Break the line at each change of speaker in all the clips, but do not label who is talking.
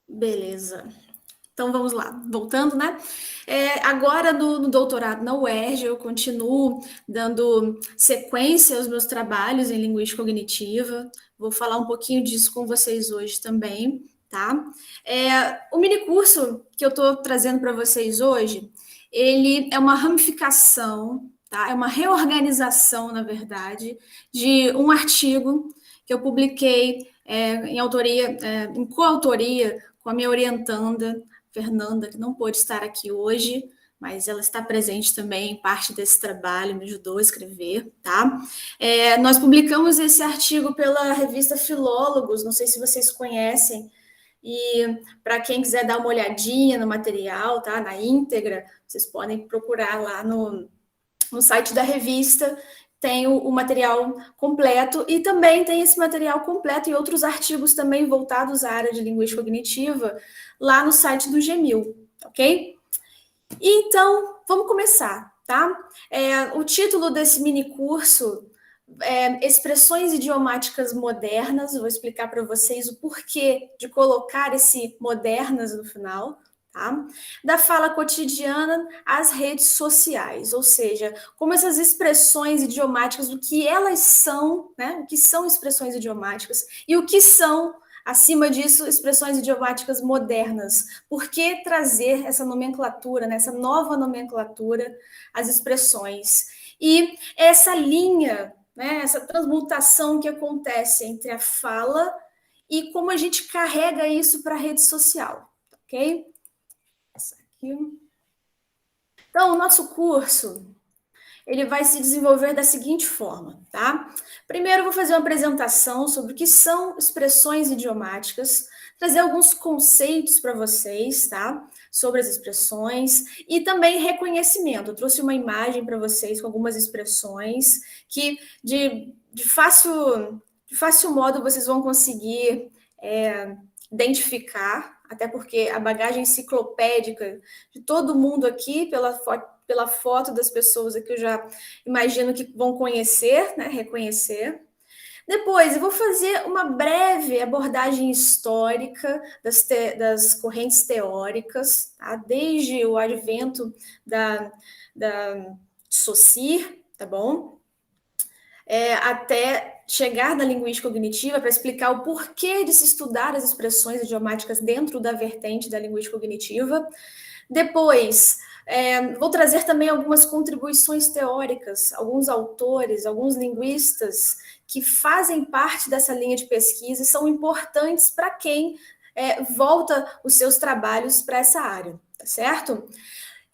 Beleza. Então vamos lá, voltando, né? Agora no doutorado na UERJ, eu continuo dando sequência aos meus trabalhos em linguística cognitiva. Vou falar um pouquinho disso com vocês hoje também, tá? O minicurso que eu estou trazendo para vocês hoje, ele é uma ramificação, tá? É uma reorganização, na verdade, de um artigo que eu publiquei em coautoria com a minha orientanda, Fernanda, que não pôde estar aqui hoje, mas ela está presente também em parte desse trabalho, me ajudou a escrever, tá? Nós publicamos esse artigo pela revista Filólogos, não sei se vocês conhecem, e para quem quiser dar uma olhadinha no material, tá? Na íntegra, vocês podem procurar lá no site da revista, tem o material completo, e também tem esse material completo e outros artigos também voltados à área de linguística cognitiva, lá no site do GMIL, ok? Então, vamos começar, tá? O título desse mini curso é Expressões Idiomáticas Modernas. Eu vou explicar para vocês o porquê de colocar esse modernas no final, tá? Da fala cotidiana às redes sociais, ou seja, como essas expressões idiomáticas, o que elas são, né? O que são expressões idiomáticas e o que são, acima disso, expressões idiomáticas modernas. Por que trazer essa nomenclatura, né, essa nova nomenclatura às expressões? E essa linha, né, essa transmutação que acontece entre a fala e como a gente carrega isso para a rede social, ok? Essa aqui. Então, o nosso curso, ele vai se desenvolver da seguinte forma, tá? Primeiro, eu vou fazer uma apresentação sobre o que são expressões idiomáticas, trazer alguns conceitos para vocês, tá? Sobre as expressões e também reconhecimento. Eu trouxe uma imagem para vocês com algumas expressões que de fácil modo vocês vão conseguir identificar, até porque a bagagem enciclopédica de todo mundo aqui, pela foto das pessoas aqui, eu já imagino que vão conhecer, né, reconhecer. Depois, eu vou fazer uma breve abordagem histórica das correntes teóricas, tá? Desde o advento da Saussure, tá bom? Até chegar na linguística cognitiva para explicar o porquê de se estudar as expressões idiomáticas dentro da vertente da linguística cognitiva. Depois, vou trazer também algumas contribuições teóricas, alguns autores, alguns linguistas que fazem parte dessa linha de pesquisa e são importantes para quem volta os seus trabalhos para essa área, tá certo?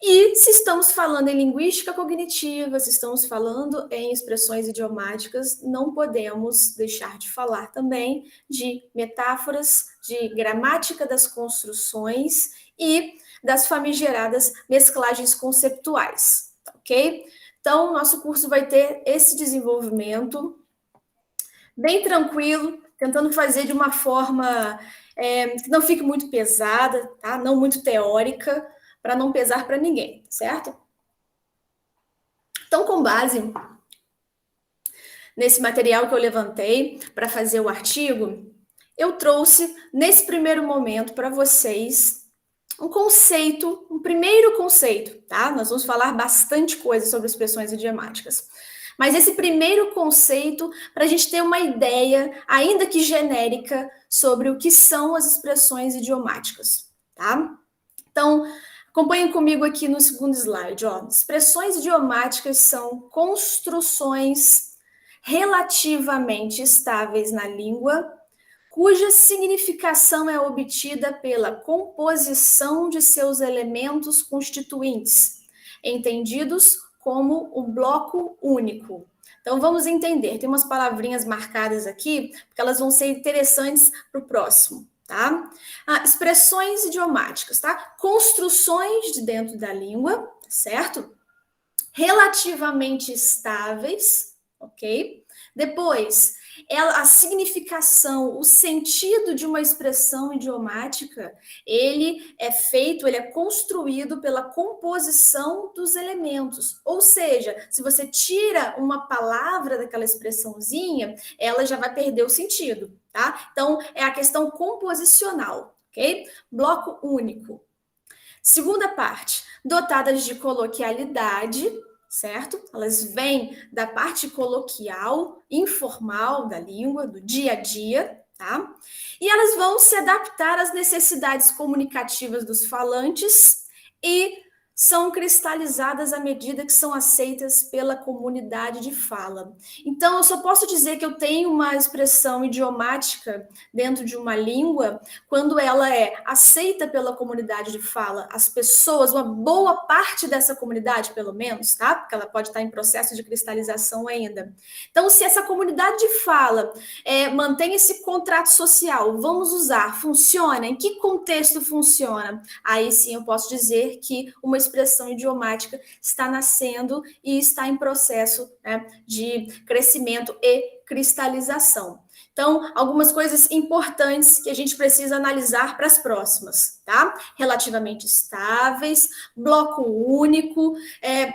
E se estamos falando em linguística cognitiva, se estamos falando em expressões idiomáticas, não podemos deixar de falar também de metáforas, de gramática das construções e das famigeradas mesclagens conceptuais, ok? Então, nosso curso vai ter esse desenvolvimento bem tranquilo, tentando fazer de uma forma que não fique muito pesada, tá? Não muito teórica, para não pesar para ninguém, certo? Então, com base nesse material que eu levantei para fazer o artigo, eu trouxe, nesse primeiro momento, para vocês um primeiro conceito, tá? Nós vamos falar bastante coisa sobre expressões idiomáticas. Mas esse primeiro conceito, para a gente ter uma ideia, ainda que genérica, sobre o que são as expressões idiomáticas, tá? Então, acompanhem comigo aqui no segundo slide. Ó. Expressões idiomáticas são construções relativamente estáveis na língua, cuja significação é obtida pela composição de seus elementos constituintes, entendidos como um bloco único. Então, vamos entender. Tem umas palavrinhas marcadas aqui, porque elas vão ser interessantes para o próximo. Tá? Expressões idiomáticas, tá? Construções de dentro da língua, certo? Relativamente estáveis, ok? Depois, a significação, o sentido de uma expressão idiomática, ele é construído pela composição dos elementos. Ou seja, se você tira uma palavra daquela expressãozinha, ela já vai perder o sentido, tá? Então, é a questão composicional, ok? Bloco único. Segunda parte, dotadas de coloquialidade, certo? Elas vêm da parte coloquial, informal da língua, do dia a dia, tá? E elas vão se adaptar às necessidades comunicativas dos falantes e são cristalizadas à medida que são aceitas pela comunidade de fala. Então, eu só posso dizer que eu tenho uma expressão idiomática dentro de uma língua quando ela é aceita pela comunidade de fala, as pessoas, uma boa parte dessa comunidade, pelo menos, tá? Porque ela pode estar em processo de cristalização ainda. Então, se essa comunidade de fala mantém esse contrato social, vamos usar, funciona? Em que contexto funciona? Aí sim eu posso dizer que uma expressão idiomática está nascendo e está em processo, né, de crescimento e cristalização. Então, algumas coisas importantes que a gente precisa analisar para as próximas, tá? Relativamente estáveis, bloco único,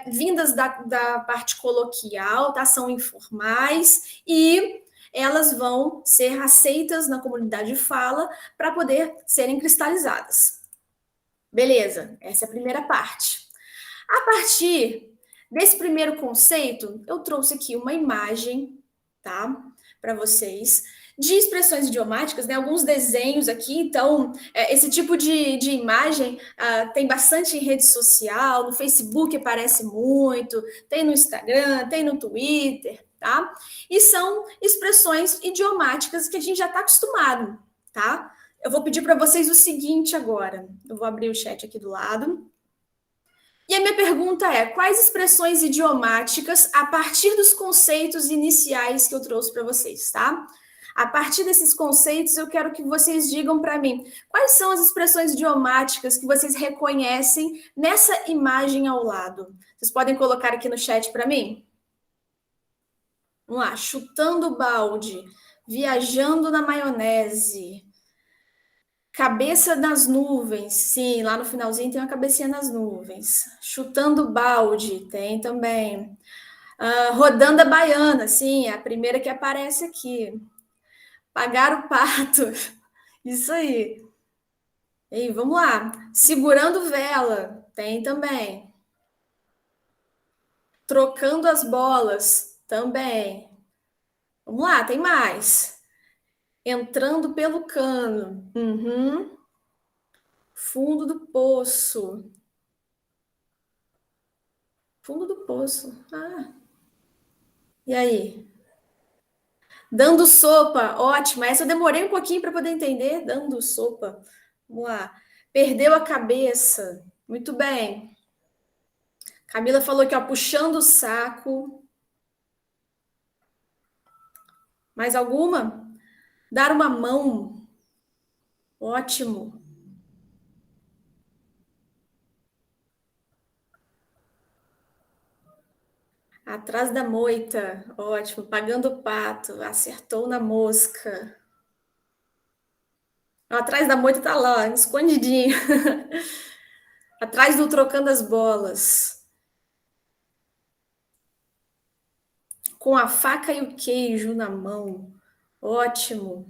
vindas da parte coloquial, tá? São informais e elas vão ser aceitas na comunidade de fala para poder serem cristalizadas. Beleza, essa é a primeira parte. A partir desse primeiro conceito, eu trouxe aqui uma imagem, tá? Para vocês, de expressões idiomáticas, né? Alguns desenhos aqui. Então, esse tipo de imagem tem bastante em rede social, no Facebook aparece muito, tem no Instagram, tem no Twitter, tá? E são expressões idiomáticas que a gente já está acostumado, tá? Eu vou pedir para vocês o seguinte agora. Eu vou abrir o chat aqui do lado. E a minha pergunta é: quais expressões idiomáticas, a partir dos conceitos iniciais que eu trouxe para vocês, tá? A partir desses conceitos, eu quero que vocês digam para mim quais são as expressões idiomáticas que vocês reconhecem nessa imagem ao lado. Vocês podem colocar aqui no chat para mim? Vamos lá. Chutando balde, viajando na maionese, cabeça nas nuvens, sim, lá no finalzinho tem uma cabecinha nas nuvens. Chutando balde, tem também. Rodando a baiana, sim, é a primeira que aparece aqui. Pagar o pato, isso aí. E vamos lá. Segurando vela, tem também. Trocando as bolas, também. Vamos lá, tem mais. Entrando pelo cano. Uhum. Fundo do poço. Fundo do poço. E aí? Dando sopa, ótimo. Essa eu demorei um pouquinho para poder entender. Dando sopa. Vamos lá. Perdeu a cabeça. Muito bem. Camila falou aqui, ó, puxando o saco. Mais alguma? Dar uma mão. Ótimo. Atrás da moita. Ótimo. Pagando o pato. Acertou na mosca. Atrás da moita tá lá, escondidinho. Atrás do trocando as bolas. Com a faca e o queijo na mão. Ótimo.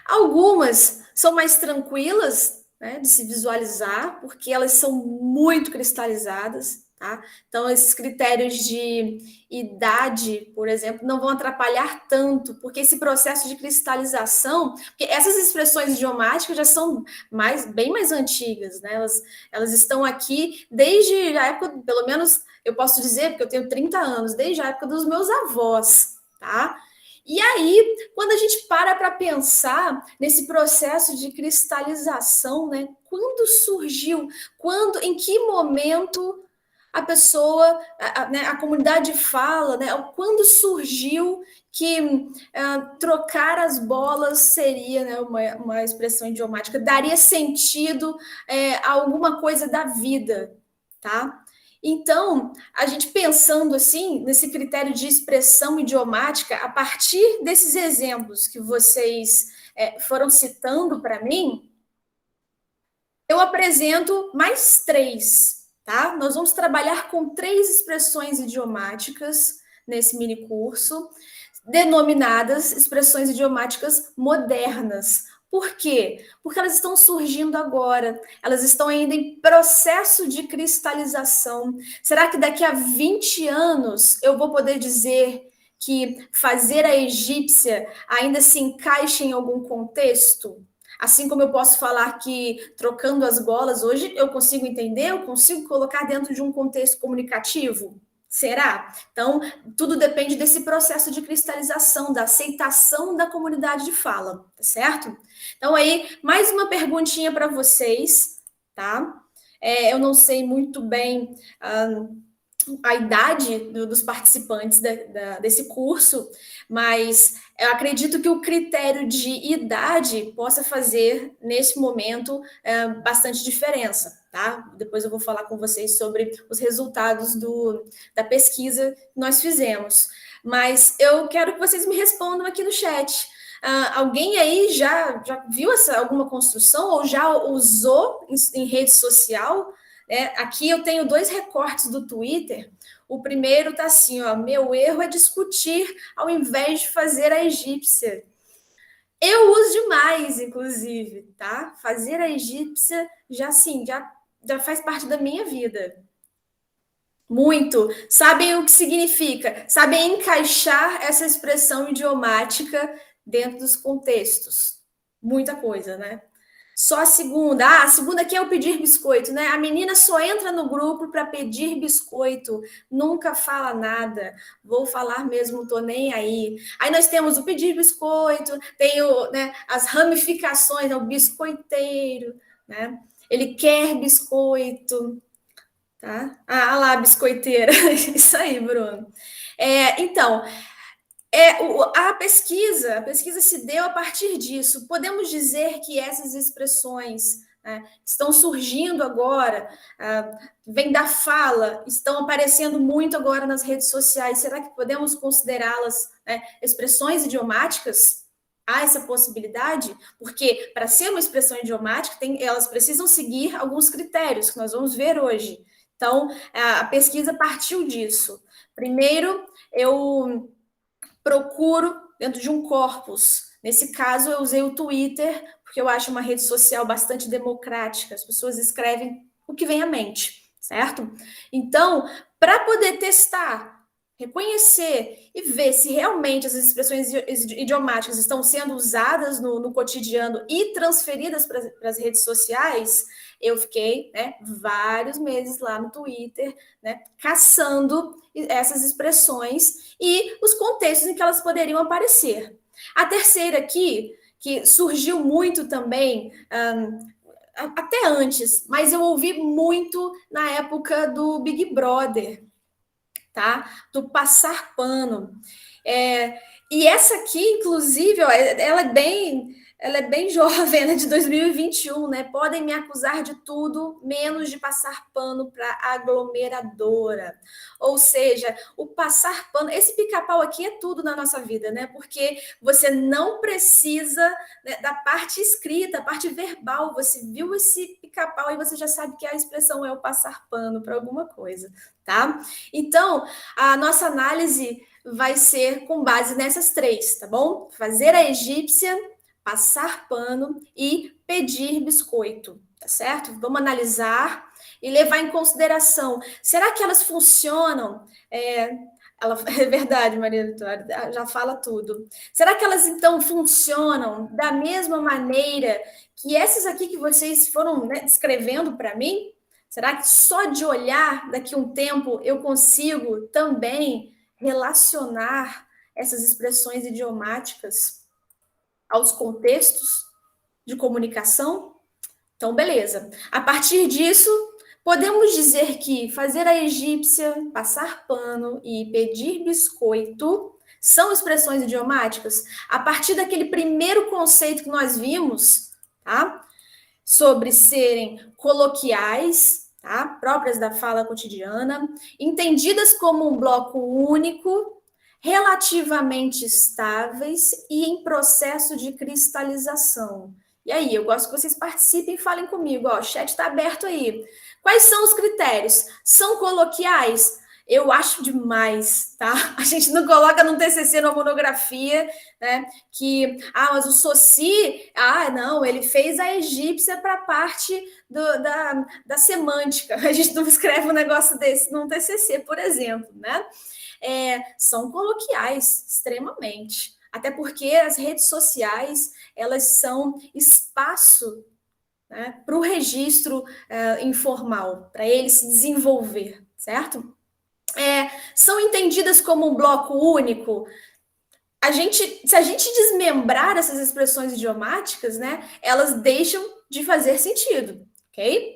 Algumas são mais tranquilas, né, de se visualizar, porque elas são muito cristalizadas, tá? Então, esses critérios de idade, por exemplo, não vão atrapalhar tanto, porque esse processo de cristalização, porque essas expressões idiomáticas já são bem mais antigas, né? Elas estão aqui desde a época, pelo menos eu posso dizer, porque eu tenho 30 anos, desde a época dos meus avós, tá? E aí, quando a gente para pensar nesse processo de cristalização, né? Quando surgiu? Em que momento a pessoa, a comunidade fala, né? Quando surgiu que trocar as bolas seria, né, uma expressão idiomática, daria sentido a alguma coisa da vida, tá? Então, a gente pensando assim, nesse critério de expressão idiomática, a partir desses exemplos que vocês foram citando para mim, eu apresento mais três, tá? Nós vamos trabalhar com três expressões idiomáticas nesse mini curso. denominadas expressões idiomáticas modernas. Por quê? Porque elas estão surgindo agora, elas estão ainda em processo de cristalização. Será que daqui a 20 anos eu vou poder dizer que fazer a egípcia ainda se encaixa em algum contexto? Assim como eu posso falar que trocando as bolas hoje eu consigo entender, eu consigo colocar dentro de um contexto comunicativo? Será? Então, tudo depende desse processo de cristalização, da aceitação da comunidade de fala, tá certo? Então, aí, mais uma perguntinha para vocês, tá? Eu não sei muito bem a idade dos participantes desse curso, mas eu acredito que o critério de idade possa fazer, nesse momento, bastante diferença, tá? Depois eu vou falar com vocês sobre os resultados da pesquisa que nós fizemos. Mas eu quero que vocês me respondam aqui no chat. Alguém aí já viu alguma construção ou já usou em rede social? Aqui eu tenho 2 recortes do Twitter. O primeiro está assim, ó, meu erro é discutir ao invés de fazer a egípcia. Eu uso demais, inclusive, tá? Fazer a egípcia já faz parte da minha vida. Muito. Sabem o que significa? Sabem encaixar essa expressão idiomática dentro dos contextos. Muita coisa, né? Só a segunda. A segunda aqui é o pedir biscoito, né? A menina só entra no grupo para pedir biscoito, nunca fala nada. Vou falar mesmo, tô nem aí. Aí nós temos o pedir biscoito, tem as ramificações, o biscoiteiro, né? Ele quer biscoito, tá? Lá, biscoiteira. Isso aí, Bruno. Então, a pesquisa se deu a partir disso. Podemos dizer que essas expressões estão surgindo agora, vêm da fala, estão aparecendo muito agora nas redes sociais. Será que podemos considerá-las expressões idiomáticas? Há essa possibilidade? Porque para ser uma expressão idiomática, elas precisam seguir alguns critérios que nós vamos ver hoje. Então, a pesquisa partiu disso. Primeiro, eu procuro dentro de um corpus. Nesse caso, eu usei o Twitter, porque eu acho uma rede social bastante democrática. As pessoas escrevem o que vem à mente, certo? Então, para poder testar, reconhecer e ver se realmente essas expressões idiomáticas estão sendo usadas no cotidiano e transferidas para as redes sociais, eu fiquei vários meses lá no Twitter, caçando essas expressões e os contextos em que elas poderiam aparecer. A terceira aqui, que surgiu muito também, até antes, mas eu ouvi muito na época do Big Brother, tá? Do passar pano. E essa aqui, inclusive, ó, ela é bem jovem, né, de 2021, né? Podem me acusar de tudo, menos de passar pano para aglomeradora. Ou seja, o passar pano, esse pica-pau aqui é tudo na nossa vida, né? Porque você não precisa da parte escrita, a parte verbal. Você viu esse pica-pau e você já sabe que a expressão é o passar pano para alguma coisa, tá? Então, a nossa análise vai ser com base nessas 3, tá bom? Fazer a egípcia, passar pano e pedir biscoito, tá certo? Vamos analisar e levar em consideração. Será que elas funcionam? É verdade, Maria Vitória, já fala tudo. Será que elas, então, funcionam da mesma maneira que essas aqui que vocês foram descrevendo para mim? Será que só de olhar daqui a um tempo eu consigo também relacionar essas expressões idiomáticas aos contextos de comunicação? Então, beleza. A partir disso, podemos dizer que fazer a egípcia, passar pano e pedir biscoito são expressões idiomáticas? A partir daquele primeiro conceito que nós vimos, tá? Sobre serem coloquiais, tá? Próprias da fala cotidiana, entendidas como um bloco único, relativamente estáveis e em processo de cristalização. E aí, eu gosto que vocês participem e falem comigo, ó, o chat está aberto aí. Quais são os critérios? São coloquiais? Eu acho demais, tá? A gente não coloca no TCC, numa monografia, né? Que, mas o Soci, não, ele fez a egípcia para a parte da semântica. A gente não escreve um negócio desse num TCC, por exemplo, né? São coloquiais, extremamente. Até porque as redes sociais, elas são espaço, né, para o registro informal, para ele se desenvolver, certo? São entendidas como um bloco único. Se a gente desmembrar essas expressões idiomáticas, né, elas deixam de fazer sentido, ok?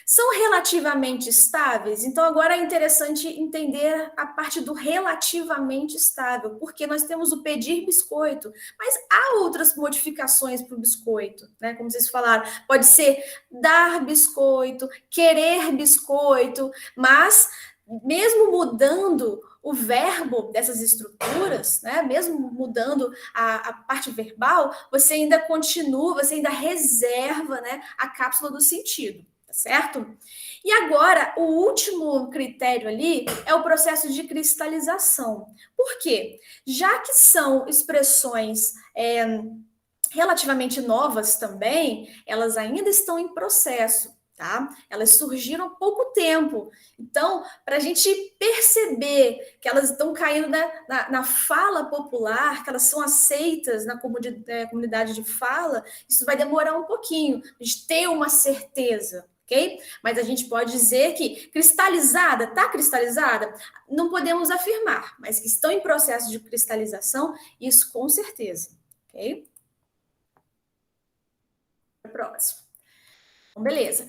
São relativamente estáveis, então agora é interessante entender a parte do relativamente estável, porque nós temos o pedir biscoito, mas há outras modificações para o biscoito, né? Como vocês falaram, pode ser dar biscoito, querer biscoito, mas mesmo mudando o verbo dessas estruturas, né? Mesmo mudando a parte verbal, você ainda continua, você ainda reserva, né, a cápsula do sentido, tá certo? E agora, o último critério ali é o processo de cristalização. Por quê? Já que são expressões relativamente novas também, elas ainda estão em processo. Tá? Elas surgiram há pouco tempo. Então, para a gente perceber que elas estão caindo na fala popular, que elas são aceitas na comunidade de fala, isso vai demorar um pouquinho, a gente ter uma certeza, ok? Mas a gente pode dizer que cristalizada, está cristalizada? Não podemos afirmar, mas que estão em processo de cristalização, isso com certeza, ok? Próximo. Então, beleza.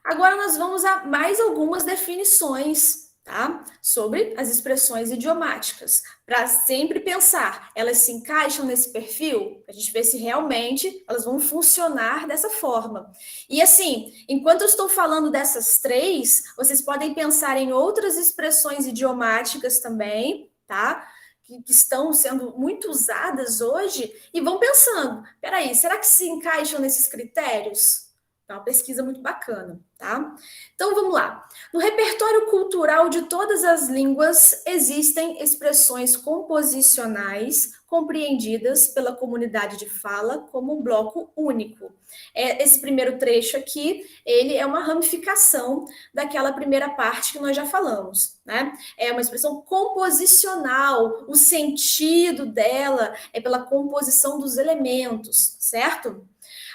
Agora nós vamos a mais algumas definições, tá? Sobre as expressões idiomáticas, para sempre pensar, elas se encaixam nesse perfil? A gente vê se realmente elas vão funcionar dessa forma. E assim, enquanto eu estou falando dessas três, vocês podem pensar em outras expressões idiomáticas também, tá? Que estão sendo muito usadas hoje e vão pensando, peraí, será que se encaixam nesses critérios? É uma pesquisa muito bacana, tá? Então vamos lá. No repertório cultural de todas as línguas existem expressões composicionais compreendidas pela comunidade de fala como um bloco único. Esse primeiro trecho aqui, ele é uma ramificação daquela primeira parte que nós já falamos, né? É uma expressão composicional, o sentido dela é pela composição dos elementos, certo?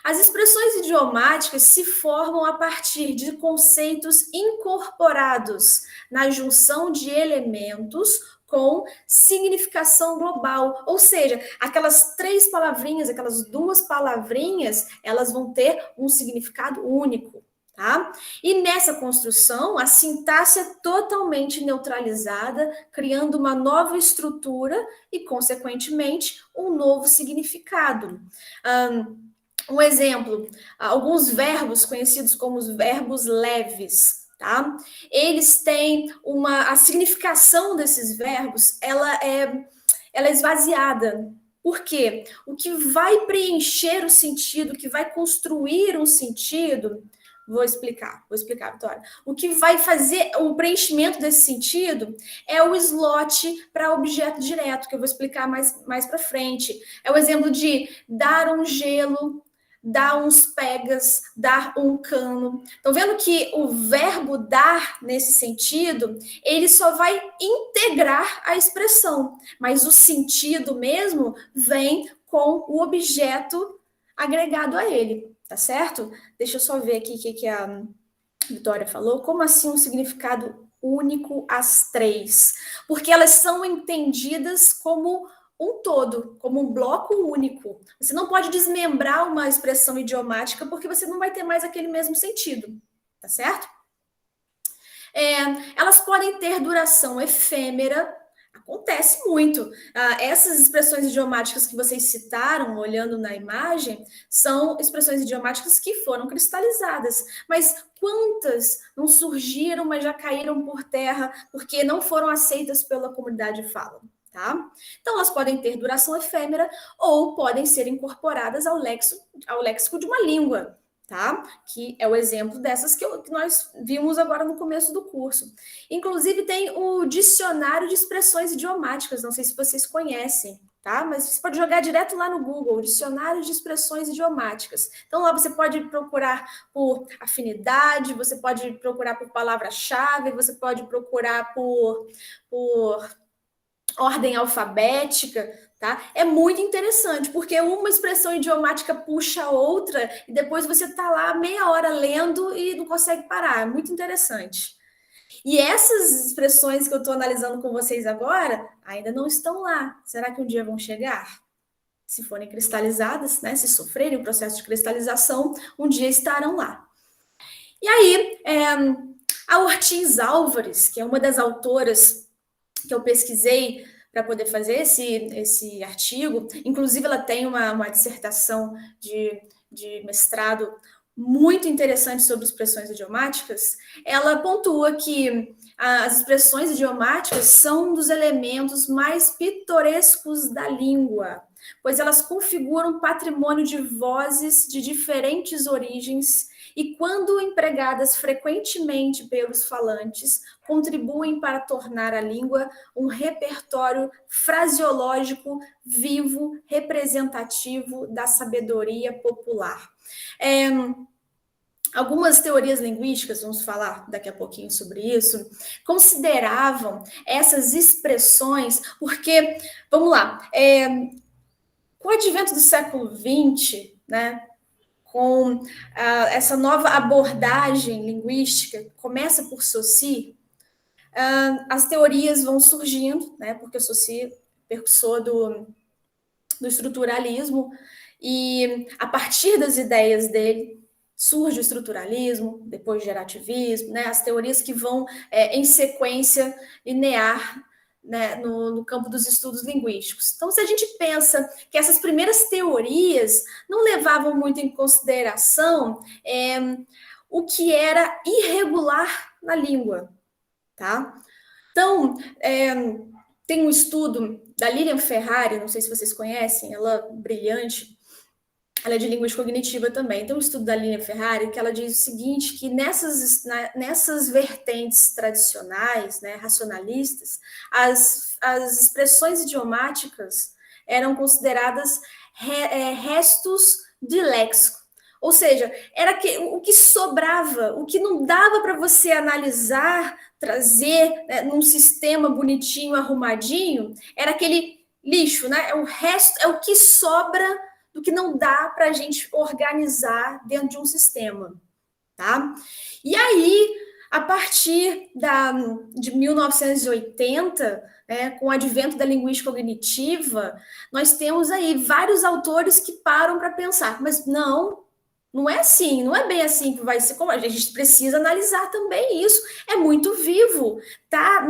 As expressões idiomáticas se formam a partir de conceitos incorporados na junção de elementos com significação global, ou seja, aquelas três palavrinhas, aquelas duas palavrinhas, elas vão ter um significado único, tá? E nessa construção, a sintaxe é totalmente neutralizada, criando uma nova estrutura e, consequentemente, um novo significado. Um exemplo, alguns verbos conhecidos como os verbos leves, tá? Eles têm a significação desses verbos, ela é esvaziada. Por quê? O que vai preencher o sentido, o que vai construir um sentido, vou explicar, Vitória. O que vai fazer o preenchimento desse sentido é o slot para objeto direto, que eu vou explicar mais para frente. É o exemplo de dar um gelo, dar uns pegas, dar um cano. Estão vendo que o verbo dar, nesse sentido, ele só vai integrar a expressão, mas o sentido mesmo vem com o objeto agregado a ele, tá certo? Deixa eu só ver aqui o que a Vitória falou. Como assim um significado único às três? Porque elas são entendidas como um todo, como um bloco único. Você não pode desmembrar uma expressão idiomática porque você não vai ter mais aquele mesmo sentido, tá certo? Elas podem ter duração efêmera, acontece muito. Essas expressões idiomáticas que vocês citaram, olhando na imagem, são expressões idiomáticas que foram cristalizadas. Mas quantas não surgiram, mas já caíram por terra porque não foram aceitas pela comunidade de fala? Tá? Então, elas podem ter duração efêmera ou podem ser incorporadas ao léxico de uma língua. tá? Que é o exemplo dessas que nós vimos agora no começo do curso. Inclusive, tem o dicionário de expressões idiomáticas, não sei se vocês conhecem, tá? Mas você pode jogar direto lá no Google, dicionário de expressões idiomáticas. Então, lá você pode procurar por afinidade, você pode procurar por palavra-chave, você pode procurar por ordem alfabética, tá? É muito interessante, porque uma expressão idiomática puxa a outra, e depois você está lá meia hora lendo e não consegue parar. É muito interessante. E essas expressões que eu estou analisando com vocês agora ainda não estão lá. Será que um dia vão chegar? Se forem cristalizadas, né? Se sofrerem o processo de cristalização, um dia estarão lá. E aí, a Ortiz Álvares, que é uma das autoras que eu pesquisei para poder fazer esse artigo, inclusive ela tem uma dissertação de mestrado muito interessante sobre expressões idiomáticas. Ela pontua que as expressões idiomáticas são um dos elementos mais pitorescos da língua, pois elas configuram um patrimônio de vozes de diferentes origens e, quando empregadas frequentemente pelos falantes, contribuem para tornar a língua um repertório fraseológico vivo, representativo da sabedoria popular. Algumas teorias linguísticas, vamos falar daqui a pouquinho sobre isso, consideravam essas expressões, porque, vamos lá, com o advento do século XX, né, com essa nova abordagem linguística, começa por Saussure, as teorias vão surgindo, né, porque Saussure percussor do estruturalismo, e a partir das ideias dele surge o estruturalismo, depois o gerativismo, né, as teorias que vão em sequência linear, né, no campo dos estudos linguísticos. Então, se a gente pensa que essas primeiras teorias não levavam muito em consideração o que era irregular na língua, tá? Então, tem um estudo da Lilian Ferrari, não sei se vocês conhecem, ela é brilhante, ela é de linguística cognitiva também. Tem um estudo da Lilian Ferrari que ela diz o seguinte, que nessas vertentes tradicionais, né, racionalistas, as expressões idiomáticas eram consideradas restos de léxico. Ou seja, era o que sobrava, o que não dava para você analisar, trazer, né, num sistema bonitinho, arrumadinho, era aquele lixo, né? É o resto, é o que sobra do que não dá para a gente organizar dentro de um sistema, tá? E aí, a partir de 1980, né, com o advento da linguística cognitiva, nós temos aí vários autores que param para pensar, mas não é assim, não é bem assim que vai ser. Como a gente precisa analisar também isso. É muito vivo, tá?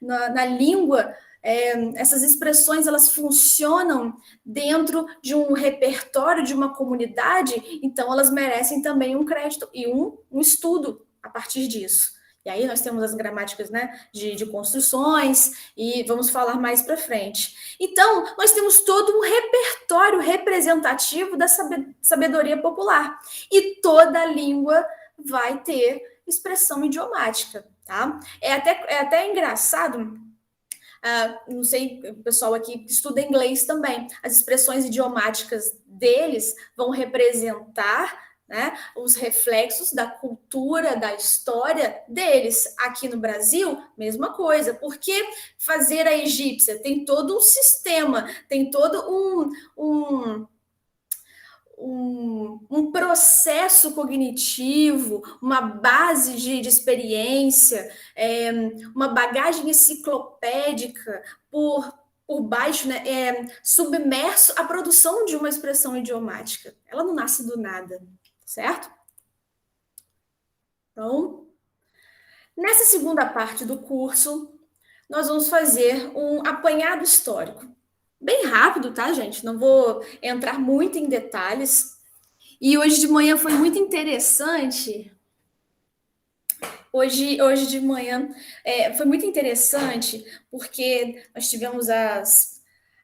Na língua, essas expressões elas funcionam dentro de um repertório de uma comunidade, então elas merecem também um crédito e um estudo a partir disso. E aí nós temos as gramáticas, né, de construções, e vamos falar mais para frente. Então, nós temos todo um repertório representativo da sabedoria popular. E toda língua vai ter expressão idiomática, tá? É até engraçado, não sei, o pessoal aqui que estuda inglês também, as expressões idiomáticas deles vão representar, né, os reflexos da cultura, da história deles. Aqui no Brasil, mesma coisa, porque fazer a egípcia tem todo um sistema, tem todo um processo cognitivo, uma base de experiência, uma bagagem enciclopédica por baixo, né, submerso à produção de uma expressão idiomática. Ela não nasce do nada, certo? Então, nessa segunda parte do curso, nós vamos fazer um apanhado histórico. Bem rápido, tá, gente? Não vou entrar muito em detalhes. E hoje de manhã foi muito interessante. Hoje de manhã foi muito interessante, porque nós tivemos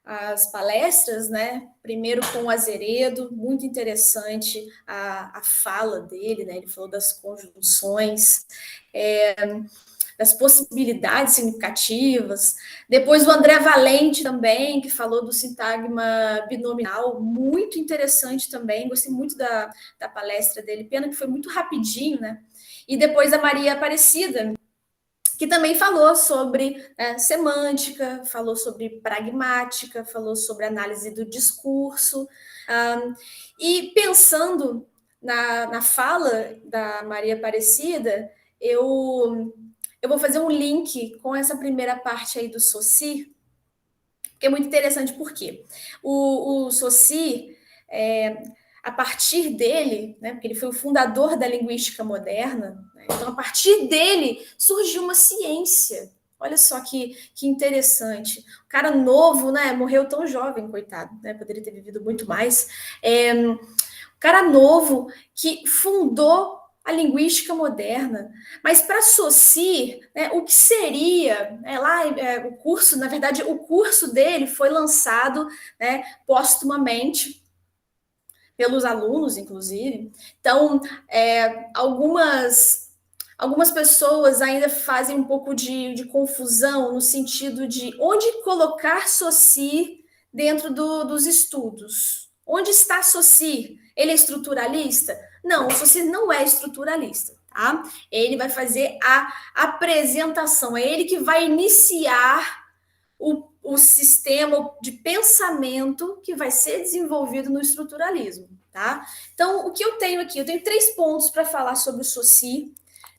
as palestras, né? Primeiro com o Azeredo, muito interessante a fala dele, né? Ele falou das conjunções, das possibilidades significativas. Depois o André Valente também, que falou do sintagma binominal, muito interessante também, gostei muito da palestra dele, pena que foi muito rapidinho, né? E depois a Maria Aparecida, que também falou sobre semântica, falou sobre pragmática, falou sobre análise do discurso. E pensando na fala da Maria Aparecida, eu vou fazer um link com essa primeira parte aí do Saussure, que é muito interessante, porque o Saussure, a partir dele, né, porque ele foi o fundador da linguística moderna, né, então a partir dele surgiu uma ciência. Olha só que interessante. O cara novo, né, morreu tão jovem, coitado, né, poderia ter vivido muito mais. O cara novo que fundou a linguística moderna. Mas para Saussure, né, o que seria, o curso, na verdade, o curso dele foi lançado, né, póstumamente pelos alunos, inclusive. Então, algumas pessoas ainda fazem um pouco de confusão no sentido de onde colocar Saussure dentro dos estudos. Onde está Saussure? Ele é estruturalista? Não, o Saussure não é estruturalista, tá? Ele vai fazer a apresentação, é ele que vai iniciar o sistema de pensamento que vai ser desenvolvido no estruturalismo, tá? Então, o que eu tenho aqui? Eu tenho 3 pontos para falar sobre o Saussure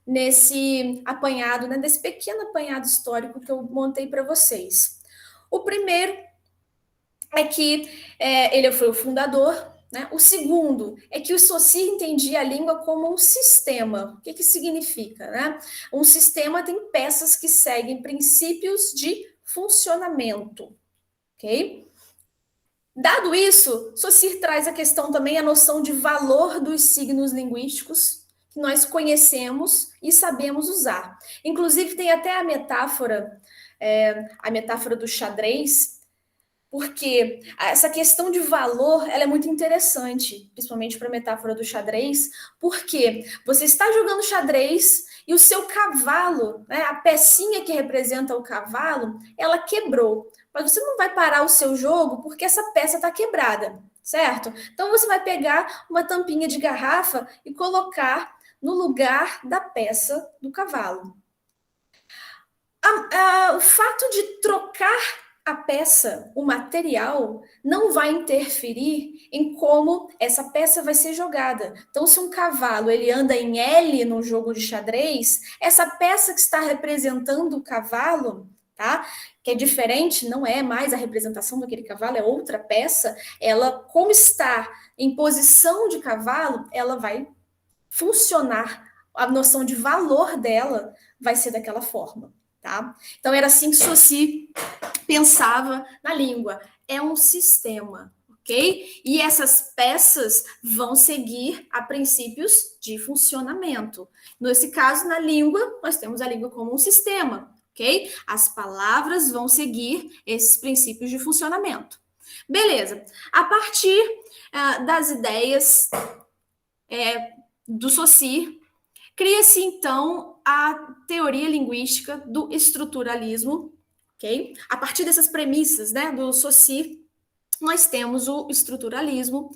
nesse apanhado, né, desse pequeno apanhado histórico que eu montei para vocês. O primeiro é que ele foi o fundador, né? O segundo é que o Saussure entendia a língua como um sistema. O que significa, né? Um sistema tem peças que seguem princípios de funcionamento, ok? Dado isso, Saussure traz a questão também, a noção de valor dos signos linguísticos que nós conhecemos e sabemos usar. Inclusive, tem até a metáfora do xadrez, porque essa questão de valor ela é muito interessante, principalmente para a metáfora do xadrez, porque você está jogando xadrez e o seu cavalo, né, a pecinha que representa o cavalo, ela quebrou. Mas você não vai parar o seu jogo porque essa peça está quebrada, certo? Então você vai pegar uma tampinha de garrafa e colocar no lugar da peça do cavalo. O fato de trocar a peça, o material, não vai interferir em como essa peça vai ser jogada. Então, se um cavalo ele anda em L no jogo de xadrez, essa peça que está representando o cavalo, tá? Que é diferente, não é mais a representação daquele cavalo, é outra peça. Ela, como está em posição de cavalo, ela vai funcionar. A noção de valor dela vai ser daquela forma. Tá? Então, era assim que Saussure pensava na língua. É um sistema, ok? E essas peças vão seguir a princípios de funcionamento. Nesse caso, na língua, nós temos a língua como um sistema, ok? As palavras vão seguir esses princípios de funcionamento. Beleza. A partir das ideias do Saussure, cria-se, então, a teoria linguística do estruturalismo, ok? A partir dessas premissas, né, do Saussure, nós temos o estruturalismo,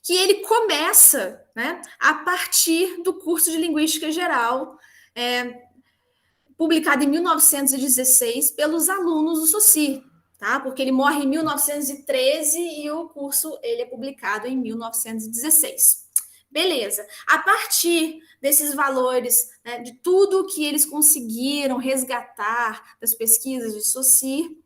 que ele começa, né, a partir do curso de Linguística Geral, publicado em 1916 pelos alunos do Saussure, tá? Porque ele morre em 1913 e o curso ele é publicado em 1916. Beleza. A partir desses valores, né, de tudo que eles conseguiram resgatar das pesquisas de Saussure,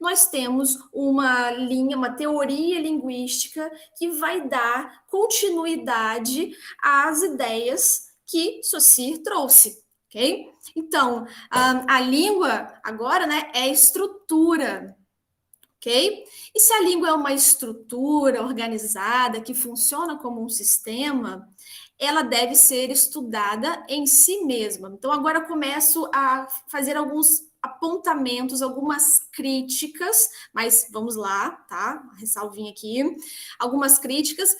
nós temos uma linha, uma teoria linguística que vai dar continuidade às ideias que Saussure trouxe, ok? Então, a língua agora, né, é estrutura, ok? E se a língua é uma estrutura organizada que funciona como um sistema, ela deve ser estudada em si mesma. Então, agora eu começo a fazer apontamentos, algumas críticas, mas vamos lá, tá? Uma ressalvinha aqui. Algumas críticas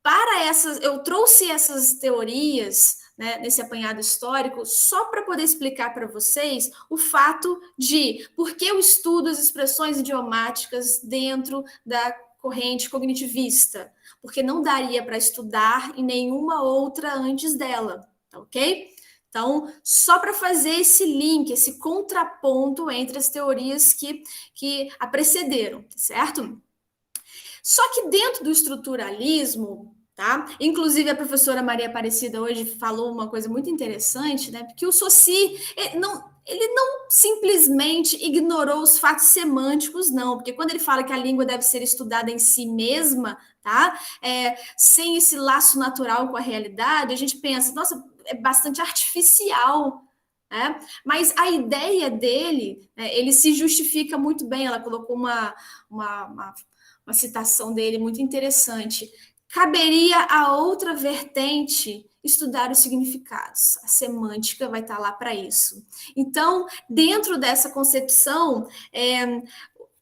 para essas. Eu trouxe essas teorias, né, nesse apanhado histórico, só para poder explicar para vocês o fato de por que eu estudo as expressões idiomáticas dentro da corrente cognitivista, porque não daria para estudar em nenhuma outra antes dela, tá ok? Então, só para fazer esse link, esse contraponto entre as teorias que a precederam, certo? Só que dentro do estruturalismo, tá? Inclusive a professora Maria Aparecida hoje falou uma coisa muito interessante, né? Porque o Saussure ele não simplesmente ignorou os fatos semânticos, não, porque quando ele fala que a língua deve ser estudada em si mesma, tá? Sem esse laço natural com a realidade, a gente pensa, nossa, é bastante artificial. Mas a ideia dele, né, ele se justifica muito bem. Ela colocou uma citação dele muito interessante. Caberia a outra vertente estudar os significados. A semântica vai estar lá para isso. Então, dentro dessa concepção,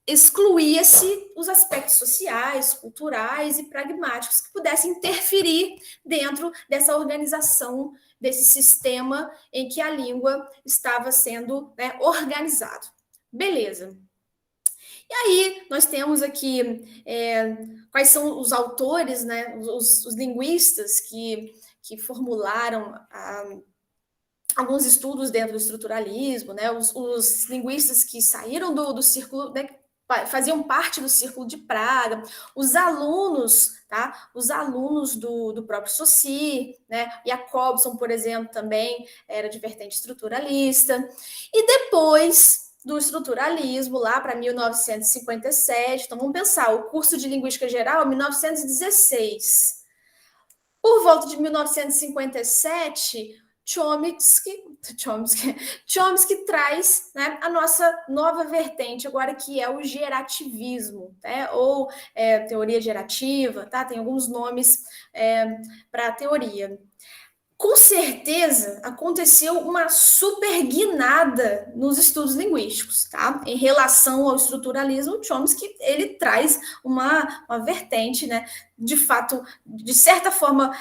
excluía-se os aspectos sociais, culturais e pragmáticos que pudessem interferir dentro dessa organização, desse sistema em que a língua estava sendo, né, organizado. Beleza. E aí, nós temos aqui quais são os autores, né, os linguistas que formularam alguns estudos dentro do estruturalismo, né, os linguistas que saíram do círculo, né, faziam parte do Círculo de Praga, os alunos, tá? Os alunos do próprio Saussure, né? Jacobson, por exemplo, também era de vertente estruturalista. E depois do estruturalismo, lá para 1957, então vamos pensar, o curso de Linguística Geral, 1916. Por volta de 1957, Chomsky traz, né, a nossa nova vertente agora, que é o gerativismo, né, ou teoria gerativa, tá? Tem alguns nomes para a teoria. Com certeza aconteceu uma super guinada nos estudos linguísticos, tá? Em relação ao estruturalismo, Chomsky ele traz uma vertente, né? De fato, de certa forma,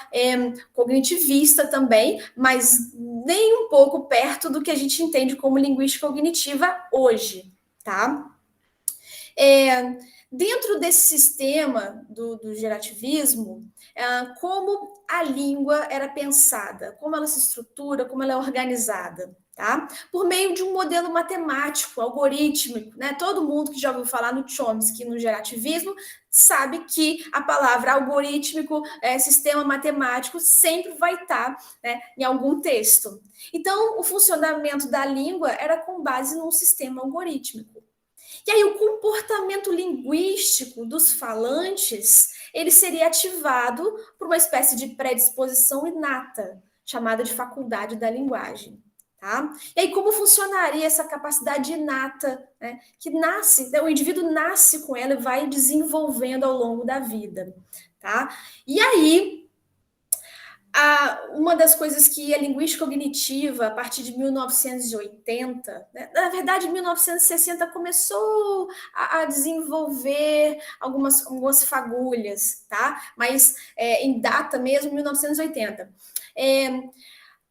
cognitivista também, mas nem um pouco perto do que a gente entende como linguística cognitiva hoje, tá? Dentro desse sistema do gerativismo, como a língua era pensada, como ela se estrutura, como ela é organizada, tá? Por meio de um modelo matemático, algorítmico, né? Todo mundo que já ouviu falar no Chomsky, no gerativismo, sabe que a palavra algorítmico, sistema matemático, sempre vai estar, né, em algum texto. Então, o funcionamento da língua era com base num sistema algorítmico. E aí o comportamento linguístico dos falantes, ele seria ativado por uma espécie de predisposição inata, chamada de faculdade da linguagem. Tá? E aí como funcionaria essa capacidade inata, né, que nasce, né, o indivíduo nasce com ela e vai desenvolvendo ao longo da vida. Tá? E aí, uma das coisas que a linguística cognitiva, a partir de 1980, né, na verdade, em 1960, começou a desenvolver algumas fagulhas, tá? Mas em data mesmo, 1980.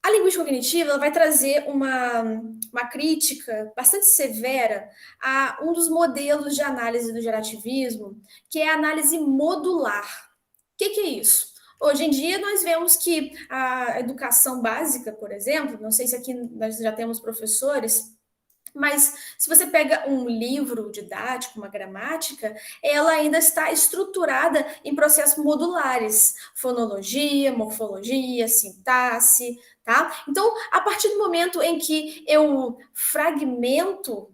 A linguística cognitiva ela vai trazer uma crítica bastante severa a um dos modelos de análise do gerativismo, que é a análise modular. O que é isso? Hoje em dia, nós vemos que a educação básica, por exemplo, não sei se aqui nós já temos professores, mas se você pega um livro didático, uma gramática, ela ainda está estruturada em processos modulares, fonologia, morfologia, sintaxe, tá? Então, a partir do momento em que eu fragmento